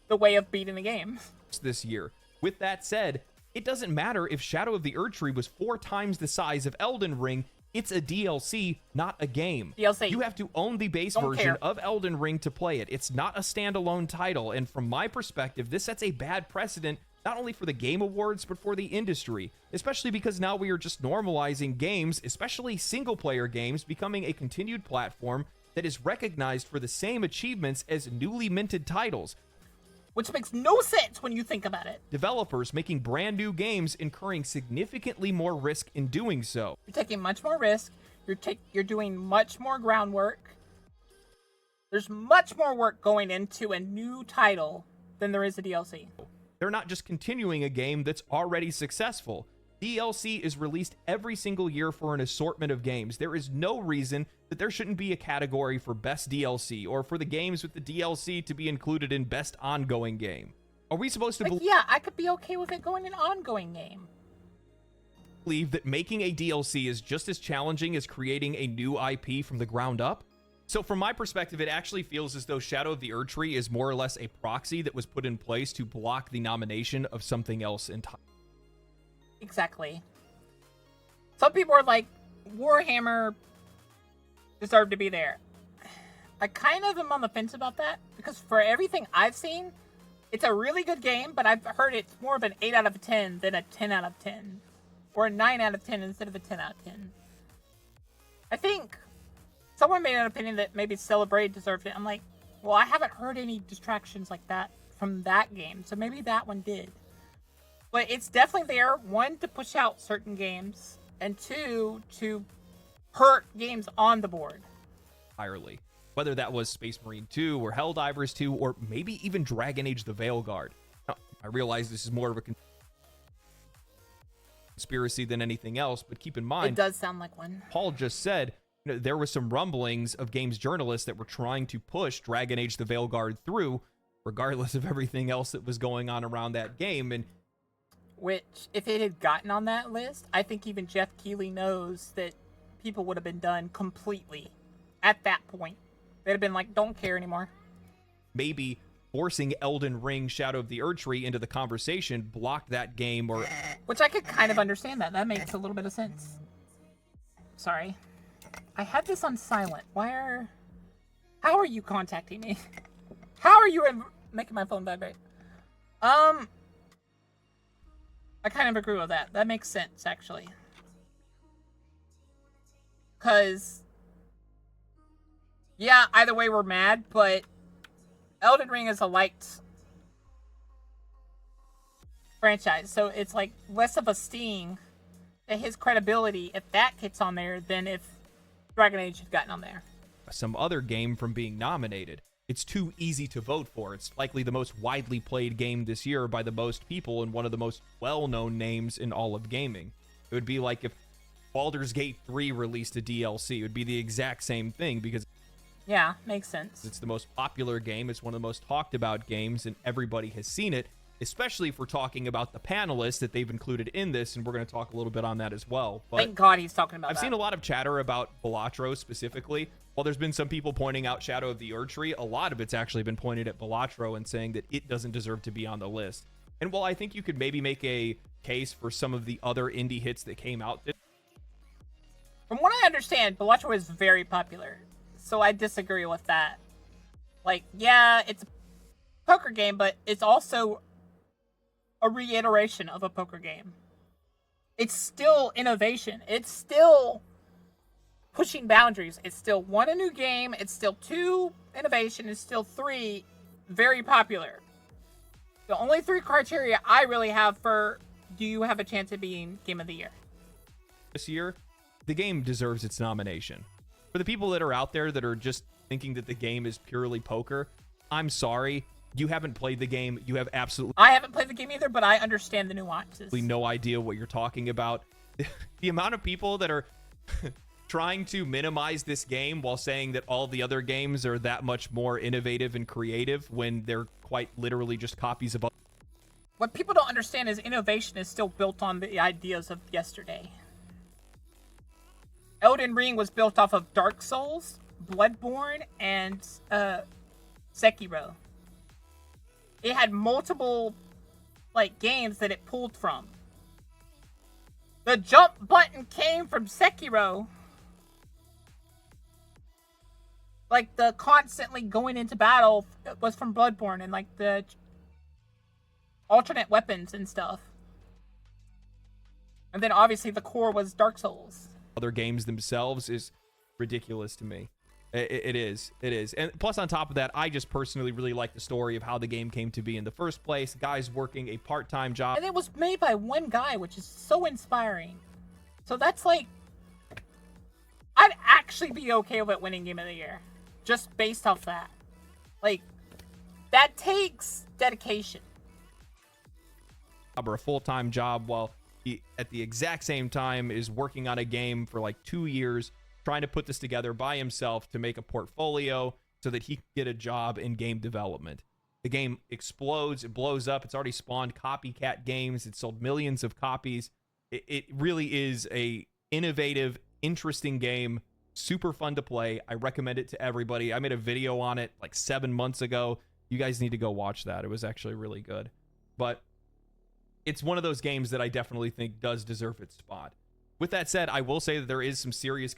the way of beating the game this year. With that said, it doesn't matter if Shadow of the Erdtree was 4 times the size of Elden Ring. It's a DLC, not a game. DLC. You have to own the base version of Elden Ring to play it. It's not a standalone title, and from my perspective, this sets a bad precedent not only for the Game Awards, but for the industry, especially because now we are just normalizing games, especially single-player games, becoming a continued platform that is recognized for the same achievements as newly minted titles. Which makes no sense when you think about it. Developers making brand new games incurring significantly more risk in doing so. You're taking much more risk. You're doing much more groundwork. There's much more work going into a new title than there is a DLC. They're not just continuing a game that's already successful. DLC is released every single year for an assortment of games. There is no reason that there shouldn't be a category for best DLC, or for the games with the DLC to be included in best ongoing game. Are we supposed to yeah, I could be okay with it going an ongoing game. Believe that making a DLC is just as challenging as creating a new IP from the ground up? So from my perspective, it actually feels as though Shadow of the Erdtree is more or less a proxy that was put in place to block the nomination of something else entirely. Exactly. Some people are like, Warhammer deserved to be there. I kind of am on the fence about that, because for everything I've seen, it's a really good game, but I've heard it's more of an 8 out of 10 than a 10 out of 10. Or a 9 out of 10 instead of a 10 out of 10. I think someone made an opinion that maybe Celebrate deserved it. I'm like, well, I haven't heard any distractions like that from that game, so maybe that one did. But it's definitely there, 1, to push out certain games, and 2, to hurt games on the board. Entirely. Whether that was Space Marine 2, or Helldivers 2, or maybe even Dragon Age the Veilguard. Now, I realize this is more of a... conspiracy than anything else. But keep in It mind, does sound like one. Paul just said, there were some rumblings of games journalists that were trying to push Dragon Age the Veilguard through, regardless of everything else that was going on around that game. And Which, if it had gotten on that list, I think even Jeff Keighley knows that people would have been done completely at that point. They'd have been like, don't care anymore. maybe forcing Elden Ring Shadow of the Erdtree into the conversation blocked that game. Or Which I could kind of understand that. That makes a little bit of sense. Sorry. I had this on silent. How are you contacting me? How are you making my phone vibrate? I kind of agree with that. That makes sense, actually. Because, yeah, either way we're mad, but Elden Ring is a liked franchise, so it's like less of a sting to his credibility if that gets on there than if Dragon Age had gotten on there. some other game from being nominated. It's too easy to vote for. It's likely the most widely played game this year by the most people and one of the most well-known names in all of gaming. It would be like if Baldur's Gate 3 released a DLC. It would be the exact same thing because Yeah, makes sense. it's the most popular game. It's one of the most talked about games, and everybody has seen it, especially if we're talking about the panelists that they've included in this, and we're going to talk a little bit on that as well. But Thank God he's talking about I've that. seen a lot of chatter about Balatro specifically. While there's been some people pointing out Shadow of the Erdtree, a lot of it's actually been pointed at Balatro and saying that it doesn't deserve to be on the list. And while I think you could maybe make a case for some of the other indie hits that came out, From what I understand, Balatro is very popular, so I disagree with that. Like, yeah, it's a poker game, but it's also a reiteration of a poker game. It's still innovation. It's still pushing boundaries. It's still 1, a new game. It's still 2, innovation. It's still 3, very popular. The only 3 criteria I really have for do you have a chance of being Game of the Year? this year, the game deserves its nomination. For the people that are out there that are just thinking that the game is purely poker, I'm sorry. You haven't played the game. You have absolutely I haven't played the game either, but I understand the nuances. no idea what you're talking about. The amount of people that are trying to minimize this game while saying that all the other games are that much more innovative and creative when they're quite literally just copies of. What people don't understand is innovation is still built on the ideas of yesterday. Elden Ring was built off of Dark Souls, Bloodborne, and Sekiro. It had multiple games that it pulled from. The jump button came from Sekiro. Like, the constantly going into battle was from Bloodborne, and the alternate weapons and stuff. And then obviously the core was Dark Souls. Other games themselves is ridiculous to me. It is. And plus, on top of that, I just personally really like the story of how the game came to be in the first place. Guys working a part-time job. And it was made by one guy, which is so inspiring. So that's I'd actually be okay with it winning Game of the Year. Just based off that. That takes dedication. Or a full-time job while he, at the exact same time, is working on a game for 2 years, trying to put this together by himself to make a portfolio so that he can get a job in game development. The game explodes, it blows up, it's already spawned copycat games, it's sold millions of copies. It really is a innovative, interesting game, super fun to play. I recommend it to everybody. I made a video on it 7 months ago. You guys need to go watch that. It was actually really good. But it's one of those games that I definitely think does deserve its spot. With that said, I will say that there is some serious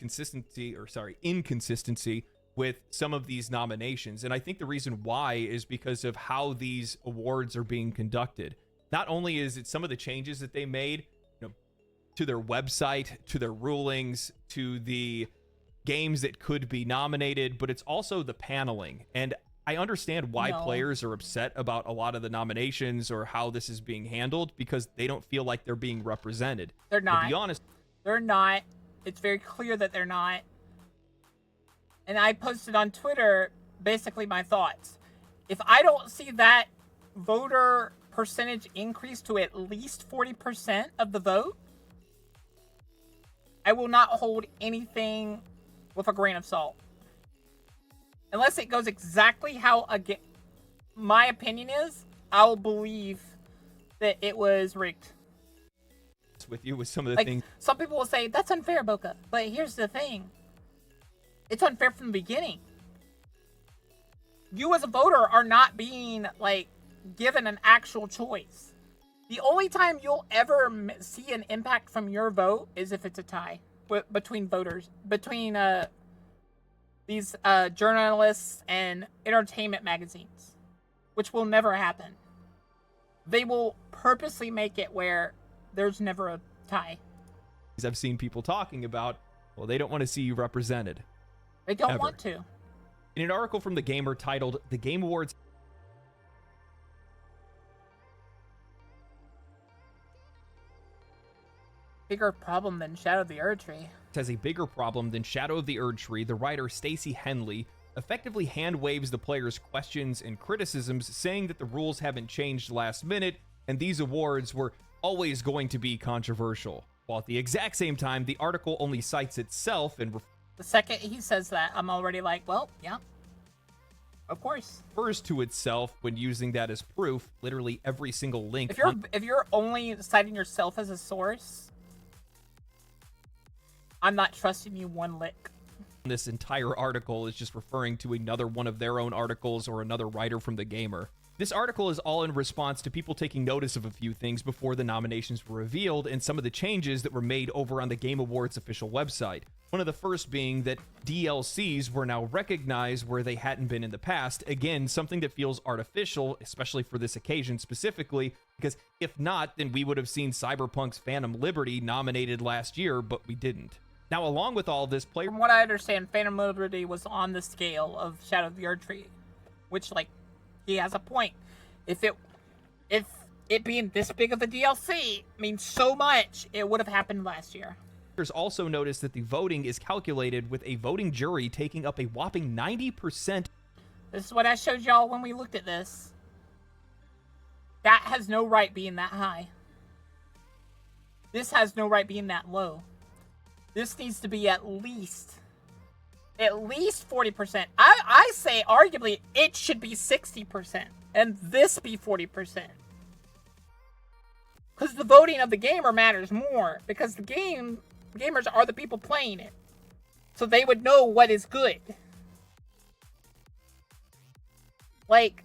inconsistency with some of these nominations. And I think the reason why is because of how these awards are being conducted. Not only is it some of the changes that they made, to their website, to their rulings, to the games that could be nominated, but it's also the paneling. And I understand why players are upset about a lot of the nominations or how this is being handled, because they don't feel like they're being represented. They're not. To be honest, They're not. It's very clear that they're not. And I posted on Twitter basically my thoughts. If I don't see that voter percentage increase to at least 40% of the vote, I will not hold anything with a grain of salt. Unless it goes exactly how my opinion is, I will believe that it was rigged. With you with some of the things. Some people will say, that's unfair, Boka. But here's the thing. It's unfair from the beginning. You as a voter are not being, like, given an actual choice. The only time you'll ever see an impact from your vote is if it's a tie between voters, between these journalists and entertainment magazines, which will never happen. They will purposely make it where there's never a tie. I've seen people talking about, well, they don't want to see you represented. They don't want to. In an article from The Gamer titled "The Game Awards Bigger problem than Shadow of the Erdtree has a bigger problem than Shadow of the Erdtree," the writer Stacey Henley effectively hand-waves the players' questions and criticisms, saying that the rules haven't changed last minute, and these awards were always going to be controversial. While at the exact same time, the article only cites itself and the second he says that, I'm already like, well, yeah, of course. Refers to itself when using that as proof. Literally every single link. If you're only citing yourself as a source, I'm not trusting you one lick. This entire article is just referring to another one of their own articles or another writer from The Gamer. This article is all in response to people taking notice of a few things before the nominations were revealed and some of the changes that were made over on the Game Awards official website. One of the first being that DLCs were now recognized where they hadn't been in the past. Again, something that feels artificial, especially for this occasion specifically, because if not, then we would have seen Cyberpunk's Phantom Liberty nominated last year, but we didn't. Now, along with all this, from what I understand, Phantom Liberty was on the scale of Shadow of the Erdtree, which, like, he has a point. If it being this big of a DLC means so much, it would have happened last year. There's also noticed that the voting is calculated with a voting jury taking up a whopping 90%. This is what I showed y'all when we looked at this. That has no right being that high. This has no right being that low. This needs to be at least 40%. I say arguably it should be 60% and this be 40%. Because the voting of the gamer matters more, because the gamers are the people playing it. So they would know what is good. Like,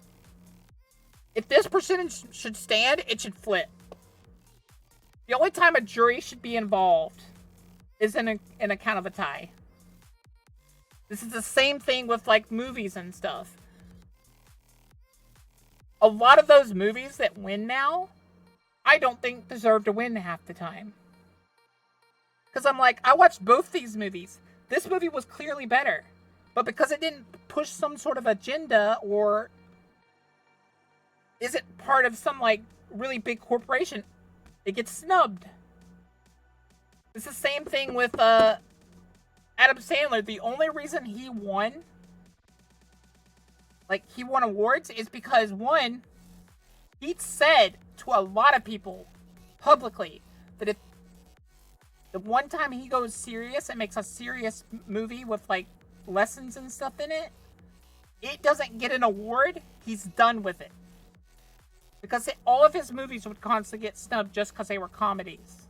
if this percentage should stand, it should flip. The only time a jury should be involved is in a count of a tie. This is the same thing with, like, movies and stuff. A lot of those movies that win now, I don't think deserve to win half the time. Because I'm like, I watched both these movies. This movie was clearly better. But because it didn't push some sort of agenda or isn't part of some, like, really big corporation, it gets snubbed. It's the same thing with Adam Sandler. The only reason he won awards is because, one, he said to a lot of people publicly that if the one time he goes serious and makes a serious movie with, like, lessons and stuff in it, it doesn't get an award, he's done with it. Because all of his movies would constantly get snubbed just because they were comedies.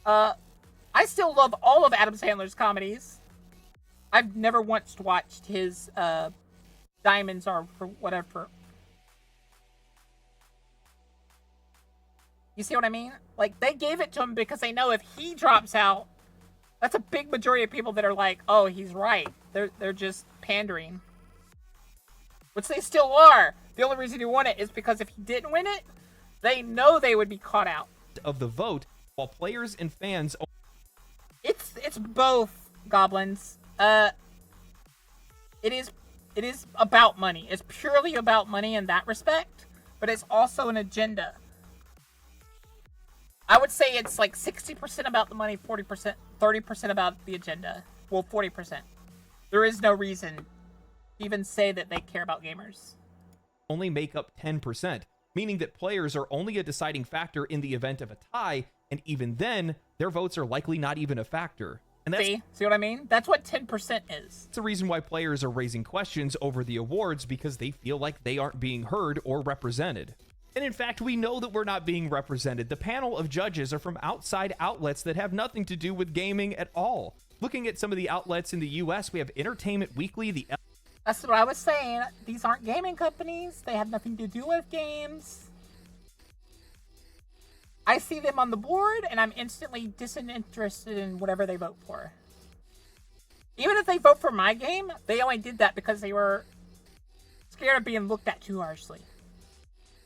I still love all of Adam Sandler's comedies. I've never once watched his Diamonds Are for whatever. You see what I mean? Like, they gave it to him because they know if he drops out, that's a big majority of people that are like, oh, he's right. They're just pandering. Which they still are. The only reason he won it is because if he didn't win it, they know they would be caught out. Of the vote, while players and fans... It's both, Goblins. It is about money. It's purely about money in that respect, but it's also an agenda. I would say it's like 60% about the money, 40%, 30% about the agenda. Well, 40%. There is no reason to even say that they care about gamers. Only make up 10%, meaning that players are only a deciding factor in the event of a tie, And even then, their votes are likely not even a factor. And that's See what I mean? That's what 10% is. the reason why players are raising questions over the awards, because they feel like they aren't being heard or represented. And in fact, we know that we're not being represented. The panel of judges are from outside outlets that have nothing to do with gaming at all. Looking at some of the outlets in the US, we have Entertainment Weekly, That's what I was saying. These aren't gaming companies. They have nothing to do with games. I see them on the board, and I'm instantly disinterested in whatever they vote for. Even if they vote for my game, they only did that because they were scared of being looked at too harshly.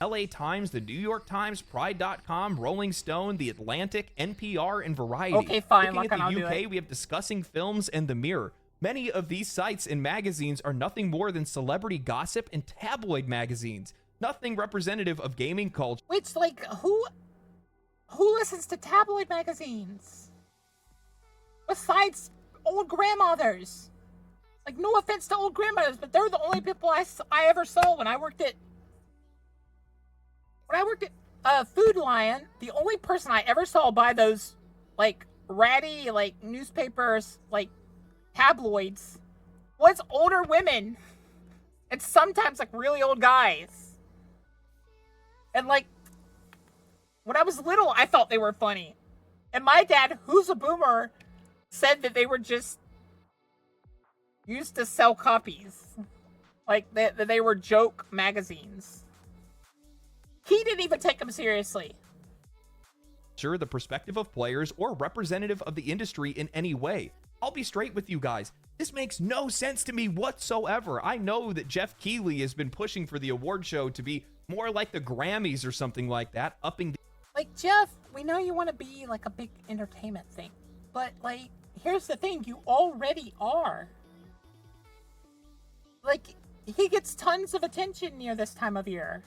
LA Times, the New York Times, Pride.com, Rolling Stone, The Atlantic, NPR, and Variety. Okay, fine. Looking at I'll the do UK, it. we have Discussing Films and The Mirror. Many of these sites and magazines are nothing more than celebrity gossip and tabloid magazines. Nothing representative of gaming culture. Which, like, who listens to tabloid magazines? Besides old grandmothers. Like, no offense to old grandmothers, but they're the only people I ever saw when I worked at Food Lion. The only person I ever saw buy those, like, ratty, like, newspapers, like, tabloids was older women. And sometimes, like, really old guys. And, like, when I was little, I thought they were funny. And my dad, who's a boomer, said that they were just used to sell copies. Like, that they were joke magazines. He didn't even take them seriously. Sure, the perspective of players or representative of the industry in any way. I'll be straight with you guys. This makes no sense to me whatsoever. I know that Jeff Keighley has been pushing for the award show to be more like the Grammys or something like that, upping the Like, Jeff, we know you want to be, like, a big entertainment thing. But, like, here's the thing. You already are. Like, he gets tons of attention near this time of year.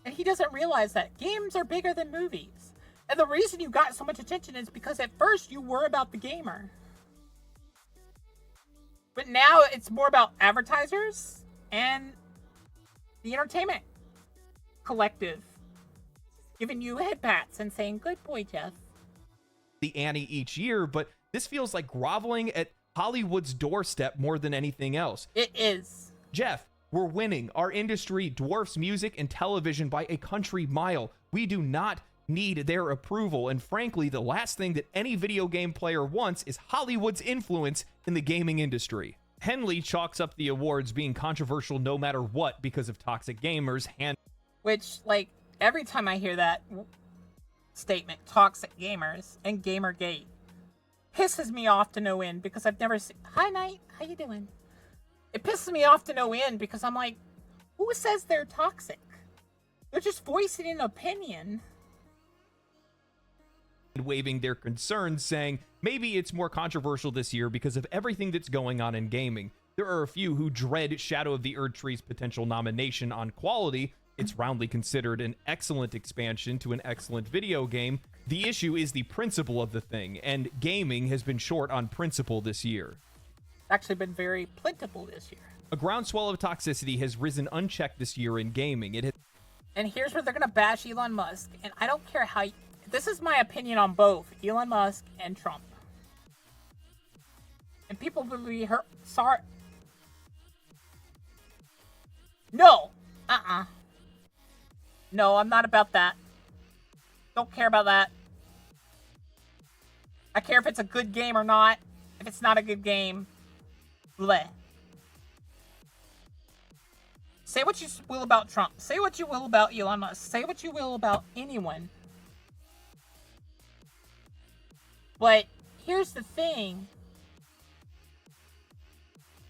And he doesn't realize that games are bigger than movies. And the reason you got so much attention is because at first you were about the gamer. But now it's more about advertisers and the entertainment collective giving you head pats and saying, "Good boy, Jeff." the ante each year, but this feels like groveling at Hollywood's doorstep more than anything else. It is. Jeff, we're winning. Our industry dwarfs music and television by a country mile. We do not need their approval, and frankly, the last thing that any video game player wants is Hollywood's influence in the gaming industry. Henley chalks up the awards being controversial no matter what because of toxic gamers. Which, like, every time I hear that statement, toxic gamers and Gamergate, pisses me off to no end because I've never seen... Hi, Knight. How you doing? It pisses me off to no end because I'm like, who says they're toxic? They're just voicing an opinion. Waving their concerns, saying maybe it's more controversial this year because of everything that's going on in gaming. There are a few who dread Shadow of the Erdtree's potential nomination on quality. It's roundly considered an excellent expansion to an excellent video game. The issue is the principle of the thing, and gaming has been short on principle this year. Actually been very plentiful this year. A groundswell of toxicity has risen unchecked this year in gaming. And here's where they're going to bash Elon Musk, and I don't care how... This is my opinion on both Elon Musk and Trump. And people will be hurt. Sorry. No. No, I'm not about that. Don't care about that. I care if it's a good game or not. If it's not a good game, bleh. Say what you will about Trump. Say what you will about Elon Musk. Say what you will about anyone. But here's the thing.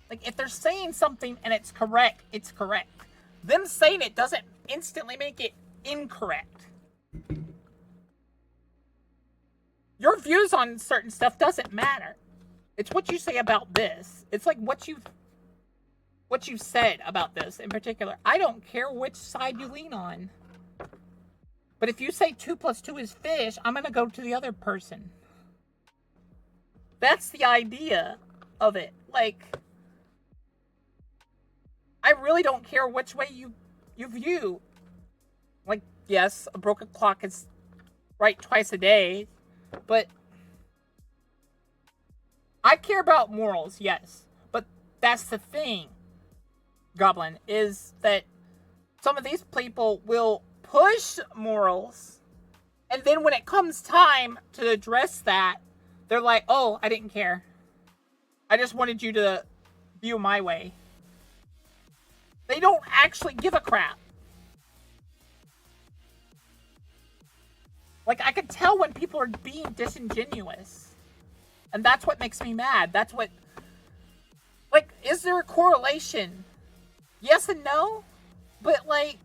Like, if they're saying something and it's correct, it's correct. Them saying it doesn't instantly make it incorrect. Your views on certain stuff doesn't matter. It's what you say about this. It's like what you said about this in particular. I don't care which side you lean on. But if you say 2 + 2 is fish, I'm going to go to the other person. That's the idea of it. Like, I really don't care which way you view. Like, yes, a broken clock is write twice a day, but I care about morals, yes. But that's the thing, Goblin, is that some of these people will push morals, and then when it comes time to address that, they're like, oh, I didn't care. I just wanted you to view my way. They don't actually give a crap. Like, I can tell when people are being disingenuous. And that's what makes me mad. That's what... Like, is there a correlation? Yes and no. But, like...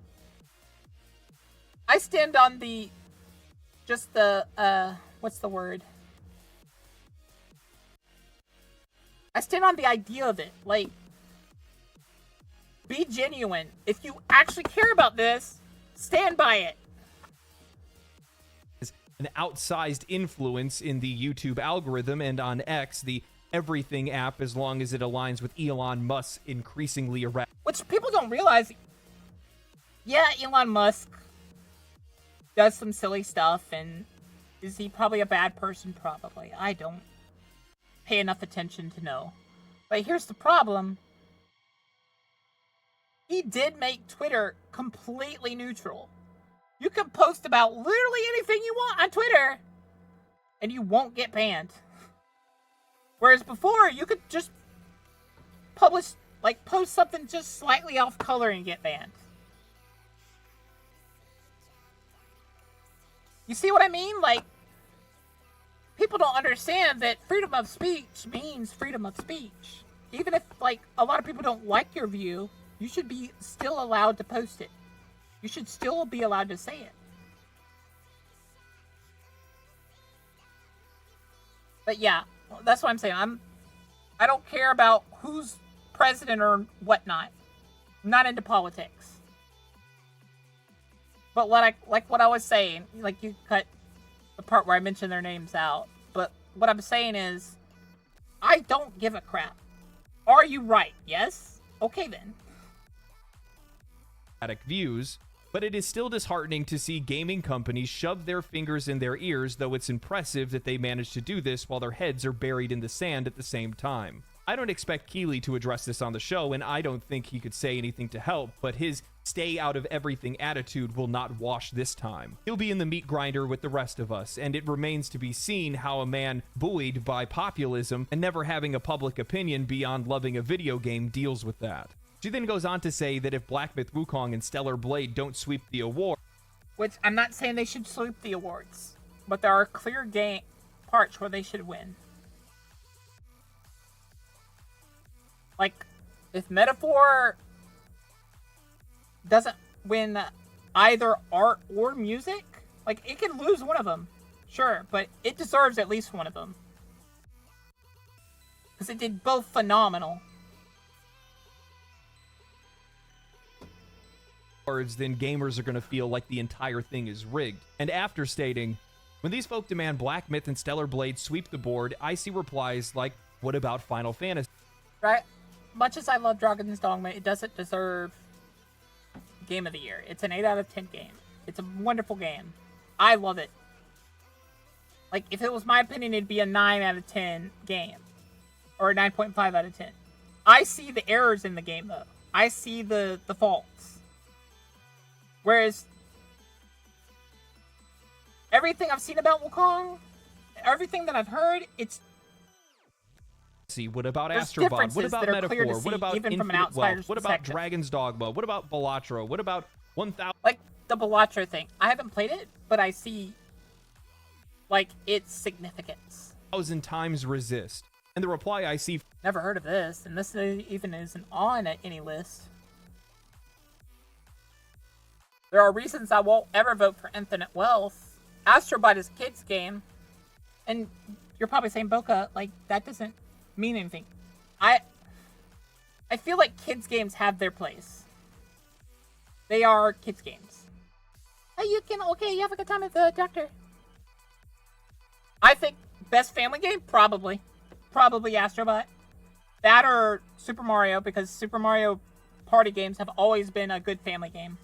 I stand on the... Just the, what's the word? I stand on the idea of it. Like... Be genuine. If you actually care about this, stand by it. An outsized influence in the YouTube algorithm and on X, the Everything app, as long as it aligns with Elon Musk's increasingly erratic. Which people don't realize. Yeah, Elon Musk does some silly stuff, and is he probably a bad person? Probably. I don't pay enough attention to know. But here's the problem. He did make Twitter completely neutral. You can post about literally anything you want on Twitter, and you won't get banned. Whereas before, you could just post something just slightly off color and get banned. You see what I mean? Like, people don't understand that freedom of speech means freedom of speech. Even if, like, a lot of people don't like your view, you should be still allowed to post it. You should still be allowed to say it. But yeah, that's what I'm saying. I don't care about who's president or whatnot. I'm not into politics. But what I was saying, like, you cut the part where I mentioned their names out. But what I'm saying is, I don't give a crap. Are you right? Yes? Okay then. Views, but it is still disheartening to see gaming companies shove their fingers in their ears, though it's impressive that they manage to do this while their heads are buried in the sand at the same time. I don't expect Keeley to address this on the show, and I don't think he could say anything to help, but his stay out of everything attitude will not wash this time. He'll be in the meat grinder with the rest of us, and it remains to be seen how a man buoyed by populism and never having a public opinion beyond loving a video game deals with that. She then goes on to say that if Black Myth Wukong and Stellar Blade don't sweep the award... Which, I'm not saying they should sweep the awards, but there are clear game parts where they should win. Like, if Metaphor doesn't win either art or music, like, it can lose one of them, sure, but it deserves at least one of them. Because it did both phenomenal. Then gamers are going to feel like the entire thing is rigged. And after stating, when these folk demand Black Myth and Stellar Blade sweep the board, I see replies like, what about Final Fantasy? Right? Much as I love Dragon's Dogma, it doesn't deserve Game of the Year. It's an 8 out of 10 game. It's a wonderful game. I love it. Like, if it was my opinion, it'd be a 9 out of 10 game. Or a 9.5 out of 10. I see the errors in the game, though. I see the faults. Whereas, everything I've seen about Wukong, everything that I've heard, it's... See, what about Astrobot? What about Metaphor? What about Infinite Wealth? What about Dragon's Dogma? What about Balatro? What about 1000? Like, the Balatro thing. I haven't played it, but I see, like, its significance. 1,000 times resist. And the reply I see... Never heard of this, and this even isn't on any list. There are reasons I won't ever vote for Infinite Wealth. Astrobot is a kid's game. And you're probably saying, Boka, like, that doesn't mean anything. I feel like kids' games have their place. They are kids' games. Hey, you have a good time at the doctor. I think best family game? Probably Astrobot. That or Super Mario, because Super Mario Party games have always been a good family game.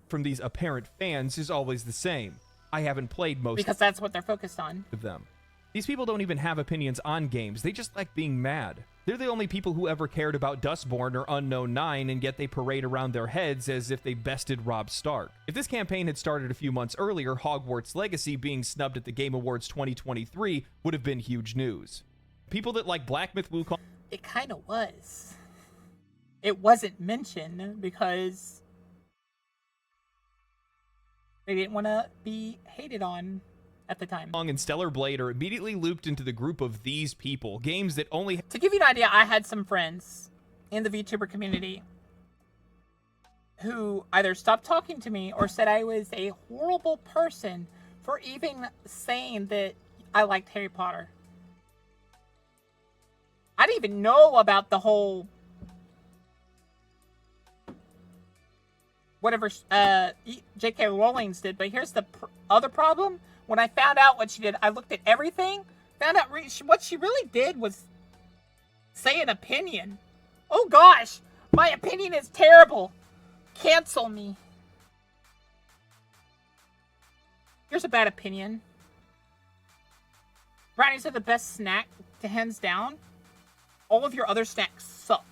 From these apparent fans is always the same. I haven't played most because that's what they're focused on. of them. These people don't even have opinions on games. They just like being mad. They're the only people who ever cared about Dustborn or Unknown 9, and yet they parade around their heads as if they bested Rob Stark. If this campaign had started a few months earlier, Hogwarts Legacy being snubbed at the Game Awards 2023 would have been huge news. People that like Black Myth Wukong... It kind of was. It wasn't mentioned because they didn't want to be hated on at the time. and Stellar Blade are immediately looped into the group of these people. Games that only... To give you an idea, I had some friends in the VTuber community who either stopped talking to me or said I was a horrible person for even saying that I liked Harry Potter. I didn't even know about the whole whatever J.K. Rowling's did, but here's the other problem. When I found out what she did, I looked at everything, found out what she really did was say an opinion. Oh gosh, my opinion is terrible. Cancel me. Here's a bad opinion. Brownies are the best snack, to hands down. All of your other snacks suck.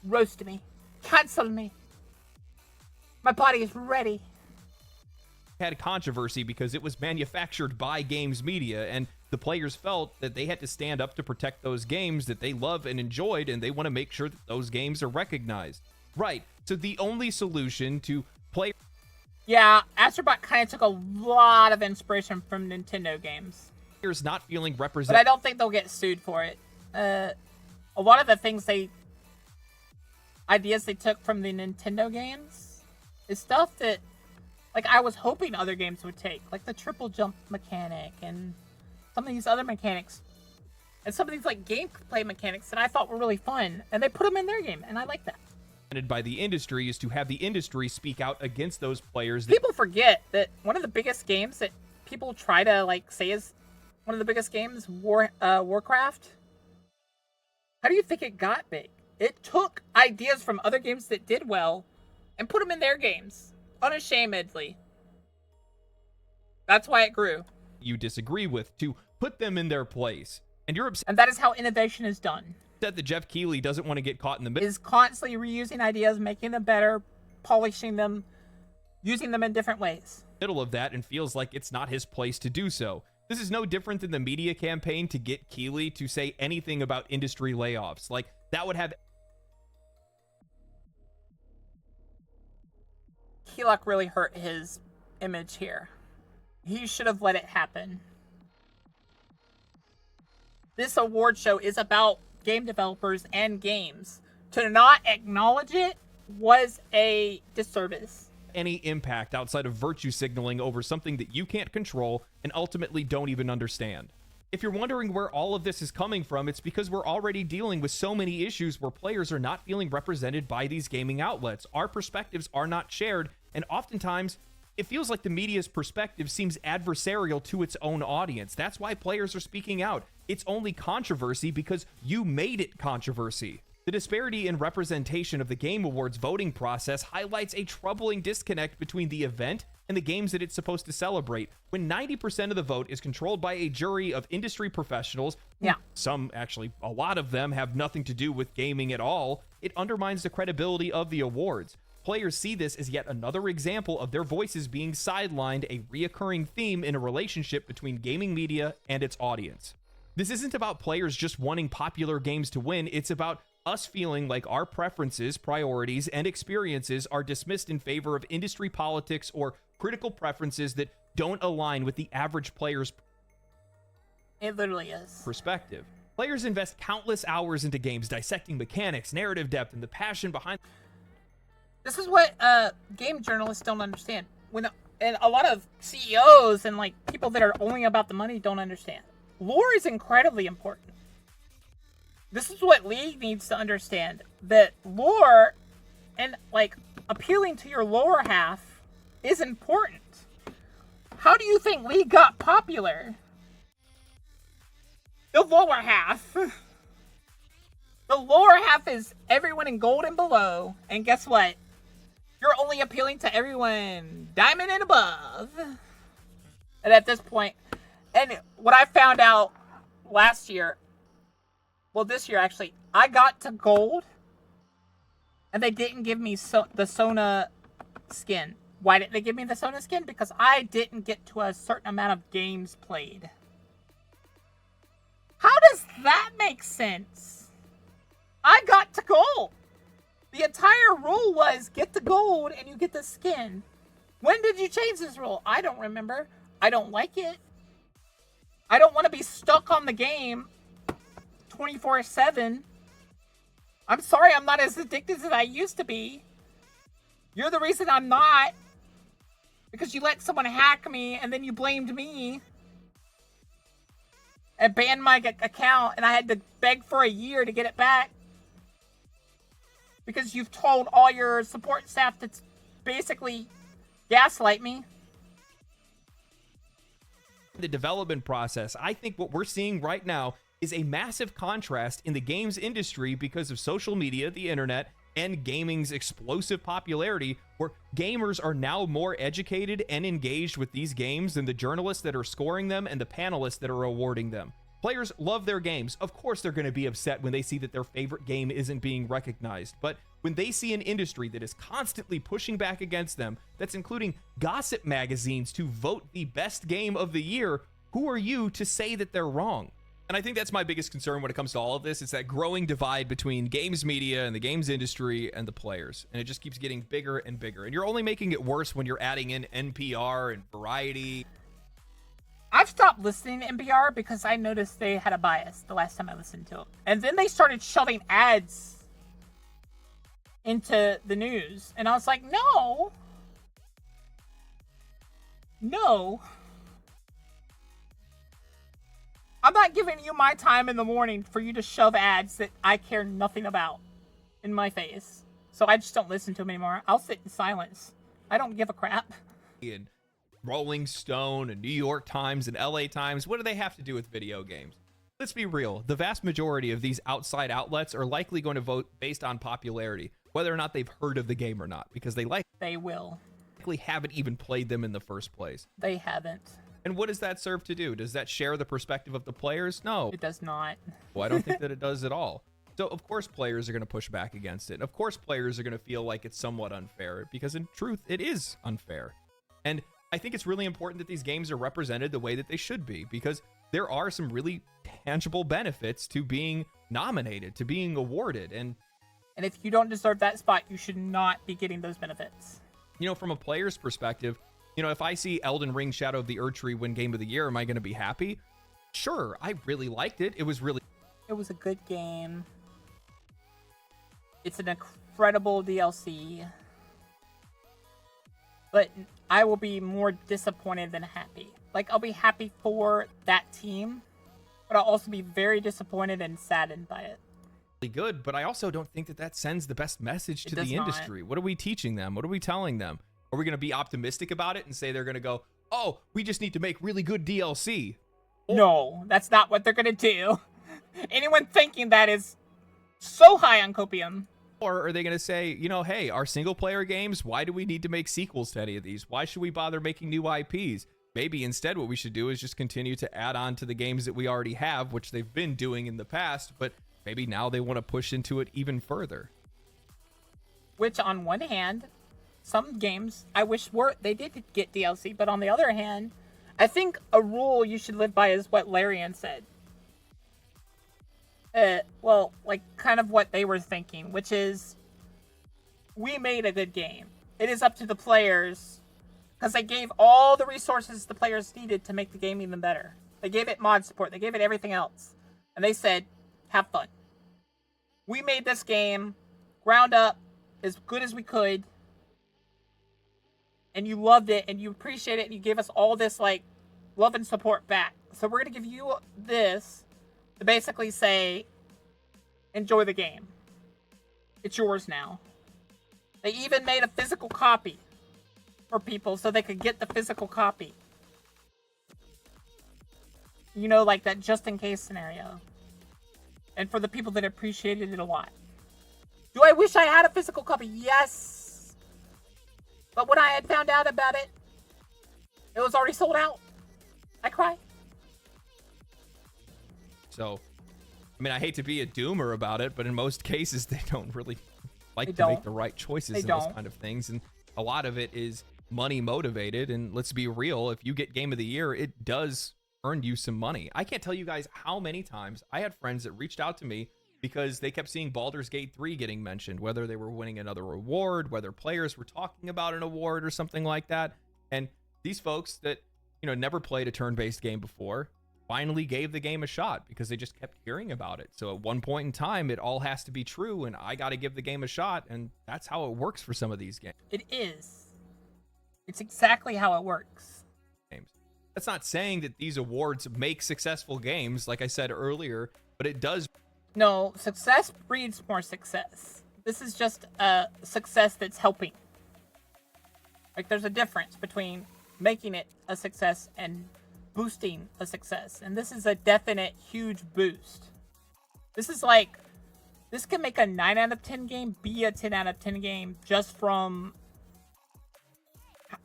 Roast me. Cancel me. My body is ready. Had a controversy because it was manufactured by games media, and the players felt that they had to stand up to protect those games that they love and enjoyed, and they want to make sure that those games are recognized. Right, so the only solution to play... Yeah, Astrobot kind of took a lot of inspiration from Nintendo games. Players not feeling represented... But I don't think they'll get sued for it. A lot of the things ideas they took from the Nintendo games is stuff that, like, I was hoping other games would take, like the triple jump mechanic and some of these other mechanics, and some of these like gameplay mechanics that I thought were really fun, and they put them in their game, and I like that. By the industry is to have the industry speak out against those players. People forget that one of the biggest games that people try to like say is one of the biggest games, Warcraft. How do you think it got big? It took ideas from other games that did well and put them in their games. Unashamedly. That's why it grew. You disagree with, to put them in their place. And you're upset And that is how innovation is done. that Jeff Keighley doesn't want to get caught in the middle. Is constantly reusing ideas, making them better, polishing them, using them in different ways. Middle of that and feels like it's not his place to do so. This is no different than the media campaign to get Keighley to say anything about industry layoffs. Like, that would have... Keylok really hurt his image here. He should have let it happen. This award show is about game developers and games. To not acknowledge it was a disservice. Any impact outside of virtue signaling over something that you can't control and ultimately don't even understand. If you're wondering where all of this is coming from, it's because we're already dealing with so many issues where players are not feeling represented by these gaming outlets. Our perspectives are not shared, and oftentimes it feels like the media's perspective seems adversarial to its own audience. That's why players are speaking out. It's only controversy because you made it controversy. The disparity in representation of the Game Awards voting process highlights a troubling disconnect between the event and the games that it's supposed to celebrate. When 90% of the vote is controlled by a jury of industry professionals, some, actually, a lot of them have nothing to do with gaming at all, it undermines the credibility of the awards. Players see this as yet another example of their voices being sidelined, a reoccurring theme in a relationship between gaming media and its audience. This isn't about players just wanting popular games to win, it's about us feeling like our preferences, priorities, and experiences are dismissed in favor of industry politics or critical preferences that don't align with the average player's It literally is. perspective. Players invest countless hours into games, dissecting mechanics, narrative depth, and the passion behind... This is what game journalists don't understand. And a lot of CEOs and like people that are only about the money don't understand. Lore is incredibly important. This is what League needs to understand. That lore and like appealing to your lore half is important. How do you think League got popular? The lower half. The lower half is everyone in gold and below. And guess what? You're only appealing to everyone diamond and above. And at this point, and what I found out last year, well, this year actually, I got to gold, and they didn't give me the Sona skin. Why didn't they give me the Sona skin? Because I didn't get to a certain amount of games played. How does that make sense? I got to gold. The entire rule was get the gold and you get the skin. When did you change this rule? I don't remember. I don't like it. I don't want to be stuck on the game 24/7. I'm sorry I'm not as addicted as I used to be. You're the reason I'm not. Because you let someone hack me and then you blamed me. And banned my account and I had to beg for a year to get it back. Because you've told all your support staff to basically gaslight me. The development process, I think what we're seeing right now is a massive contrast in the games industry because of social media, the internet, and gaming's explosive popularity, where gamers are now more educated and engaged with these games than the journalists that are scoring them and the panelists that are awarding them. Players love their games. Of course they're going to be upset when they see that their favorite game isn't being recognized. But when they see an industry that is constantly pushing back against them, that's including gossip magazines to vote the best game of the year, who are you to say that they're wrong? And I think that's my biggest concern when it comes to all of this. It's that growing divide between games media and the games industry and the players. And it just keeps getting bigger and bigger. And you're only making it worse when you're adding in NPR and Variety. I've stopped listening to NPR because I noticed they had a bias the last time I listened to it. And then they started shoving ads into the news. And I was like, no. No. I'm not giving you my time in the morning for you to shove ads that I care nothing about in my face. So I just don't listen to them anymore. I'll sit in silence. I don't give a crap. And Rolling Stone and New York Times and LA Times, what do they have to do with video games? Let's be real. The vast majority of these outside outlets are likely going to vote based on popularity, whether or not they've heard of the game or not, because they will likely haven't even played them in the first place. They haven't. And what does that serve to do? Does that share the perspective of the players? No. It does not. Well, I don't think that it does at all. So, of course, players are going to push back against it. Of course, players are going to feel like it's somewhat unfair, because in truth, it is unfair. And I think it's really important that these games are represented the way that they should be, because there are some really tangible benefits to being nominated, to being awarded. And if you don't deserve that spot, you should not be getting those benefits. You know, from a player's perspective, you know, if I see Elden Ring Shadow of the Erdtree win Game of the Year, am I going to be happy? Sure, I really liked it. It was a good game. It's an incredible DLC. But I will be more disappointed than happy. Like, I'll be happy for that team, but I'll also be very disappointed and saddened by it. really good, but I also don't think that that sends the best message to the industry. What are we teaching them? What are we telling them? Are we going to be optimistic about it and say they're going to go, oh, we just need to make really good DLC? No, that's not what they're going to do. Anyone thinking that is so high on copium. Or are they going to say, you know, hey, our single-player games, why do we need to make sequels to any of these? Why should we bother making new IPs? Maybe instead what we should do is just continue to add on to the games that we already have, which they've been doing in the past, but maybe now they want to push into it even further. Which, on one hand, some games I wish they did get DLC, but on the other hand, I think a rule you should live by is what Larian said. Well, like, kind of what they were thinking, which is, we made a good game. It is up to the players, because they gave all the resources the players needed to make the game even better. They gave it mod support, they gave it everything else. And they said, have fun. We made this game, ground up, as good as we could, and you loved it, and you appreciate it, and you gave us all this, like, love and support back. So we're going to give you this to basically say, enjoy the game. It's yours now. They even made a physical copy for people so they could get the physical copy. You know, like that just-in-case scenario. And for the people that appreciated it a lot. Do I wish I had a physical copy? Yes. But when I had found out about it, it was already sold out. I cried. So, I mean, I hate to be a doomer about it, but in most cases, they don't really like to make the right choices in those kind of things. And a lot of it is money motivated. And let's be real, if you get Game of the Year, it does earn you some money. I can't tell you guys how many times I had friends that reached out to me because they kept seeing Baldur's Gate 3 getting mentioned, whether they were winning another award, whether players were talking about an award or something like that. And these folks that, you know, never played a turn-based game before finally gave the game a shot because they just kept hearing about it. So at one point in time, it all has to be true, and I got to give the game a shot, and that's how it works for some of these games. It is. It's exactly how it works. That's not saying that these awards make successful games, like I said earlier, but it does. No, success breeds more success. This is just a success that's helping. Like, there's a difference between making it a success and boosting a success. And this is a definite huge boost. This is like, this can make a 9 out of 10 game be a 10 out of 10 game just from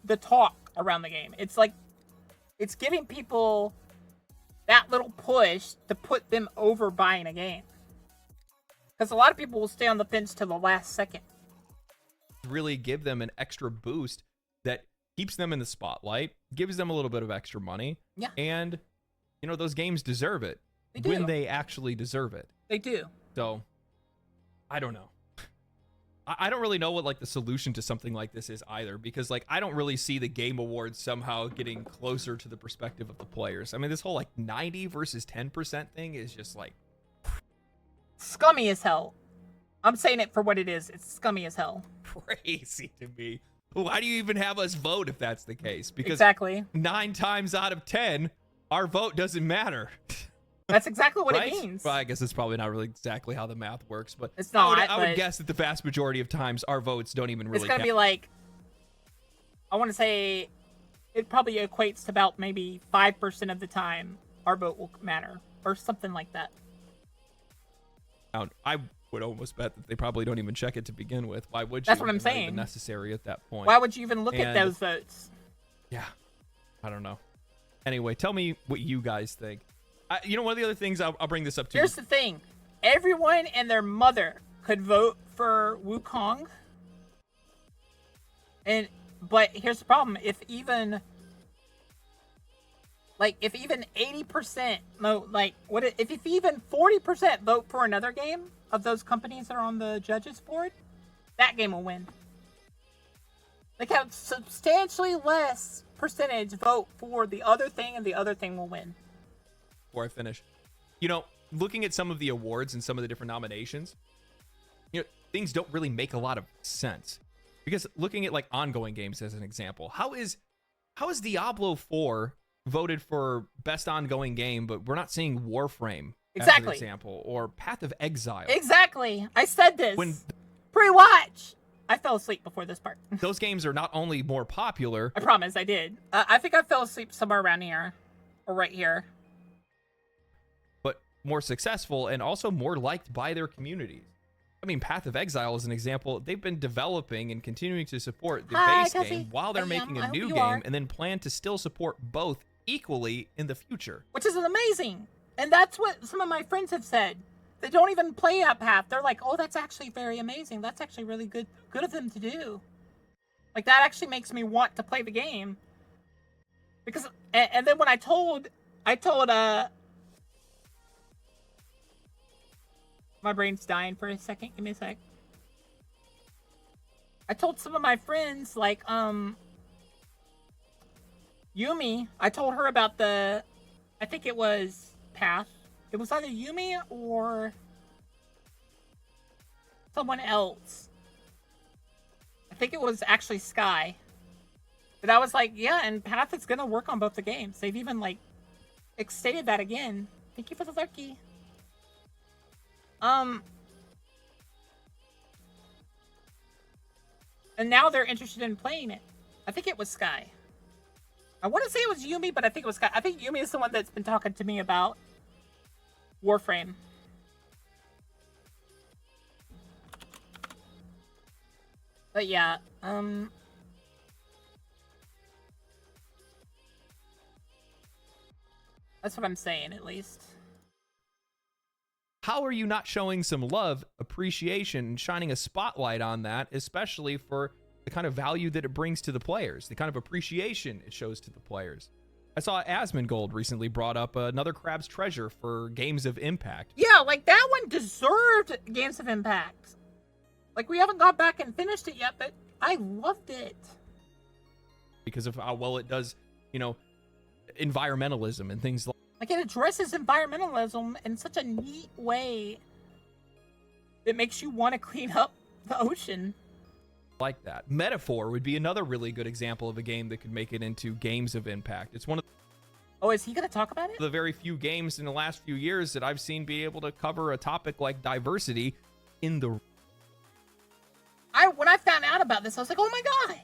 the talk around the game. It's like, it's giving people that little push to put them over buying a game. Because a lot of people will stay on the fence till the last second. Really give them an extra boost that keeps them in the spotlight, gives them a little bit of extra money. Yeah. And, you know, those games deserve it. They do. When they actually deserve it. They do. So, I don't know. I don't really know what, like, the solution to something like this is either, because, like, I don't really see the Game Awards somehow getting closer to the perspective of the players. I mean, this whole, like, 90 versus 10% thing is just, like, scummy as hell. I'm saying it for what it is. It's scummy as hell. Crazy to me. Why do you even have us vote if that's the case? Because exactly. 9 times out of 10, our vote doesn't matter. That's exactly what right? it means. Well, I guess it's probably not really exactly how the math works, but it's not. I would guess that the vast majority of times our votes don't even really count. It's going to be like, I want to say it probably equates to about maybe 5% of the time our vote will matter or something like that. I would almost bet that they probably don't even check it to begin with. Why would you? That's what I'm It's not saying. even necessary at that point. Why would you even look at those votes? Yeah, I don't know. Anyway, tell me what you guys think. You know, one of the other things I'll bring this up to. Here's the thing. Everyone and their mother could vote for Wukong. But here's the problem. If even 80%, no, like, if even 40% vote for another game of those companies that are on the judges board, that game will win. Like, have substantially less percentage vote for the other thing, and the other thing will win. Before I finish, you know, looking at some of the awards and some of the different nominations, you know, things don't really make a lot of sense. Because looking at, like, ongoing games as an example, how is Diablo 4 voted for best ongoing game, but we're not seeing Warframe as an example, or Path of Exile? Exactly. I said this. Pre-watch. I fell asleep before this part. Those games are not only more popular. I promise I did. I think I fell asleep somewhere around here. Or right here. But more successful and also more liked by their communities. I mean, Path of Exile is an example. They've been developing and continuing to support the base game while they're making a new game, and then plan to still support both equally in the future. Which is amazing. And that's what some of my friends have said. They don't even play that Path. They're like, oh, that's actually very amazing. That's actually really good of them to do. Like, that actually makes me want to play the game. Because, and then when I told, my brain's dying for a second. Give me a sec. I told some of my friends, like, Yumi, I told her about I think it was Path. It was either Yumi or someone else. I think it was actually Sky. But I was like, yeah, and Path is going to work on both the games. They've even, like, stated that again. Thank you for the lurky. And now they're interested in playing it. I think it was Sky. I want to say it was Yumi, but I think it was Sky. I think Yumi is the one that's been talking to me about Warframe. But yeah, That's what I'm saying, at least. How are you not showing some love, appreciation, and shining a spotlight on that, especially for the kind of value that it brings to the players, the kind of appreciation it shows to the players? I saw Asmongold recently brought up another Crab's Treasure for Games of Impact. Yeah, like that one deserved Games of Impact. Like, we haven't got back and finished it yet, but I loved it. Because of how well it does, you know, environmentalism and things Like, it addresses environmentalism in such a neat way that makes you want to clean up the ocean. like that. Metaphor would be another really good example of a game that could make it into Games of Impact. It's one of Oh, is he going to talk about it? the very few games in the last few years that I've seen be able to cover a topic like diversity in the When I found out about this, I was like, oh my god!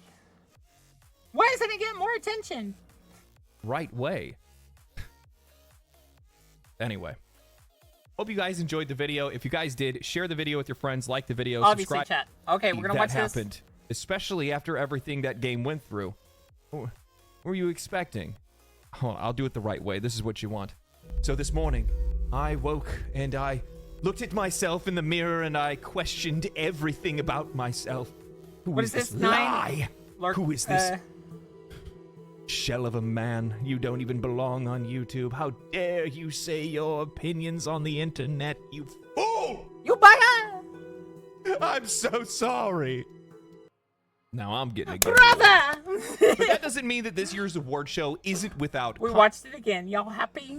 Why isn't it getting more attention? right way. Anyway, hope you guys enjoyed the video. If you guys did, share the video with your friends, like the video, Obviously, subscribe. chat. Okay, we're going to watch That this. happened, especially after everything that game went through. What were you expecting? Hold on, I'll do it the right way. This is what you want. So this morning, I woke and I looked at myself in the mirror and I questioned everything about myself. Who What is is this this, lie? Lark- Who is this shell of a man? You don't even belong on YouTube. How dare you say your opinions on the internet, you fool! You bugger! I'm so sorry. Now I'm getting a good Brother! But that doesn't mean that this year's award show isn't without We watched it again. Y'all happy?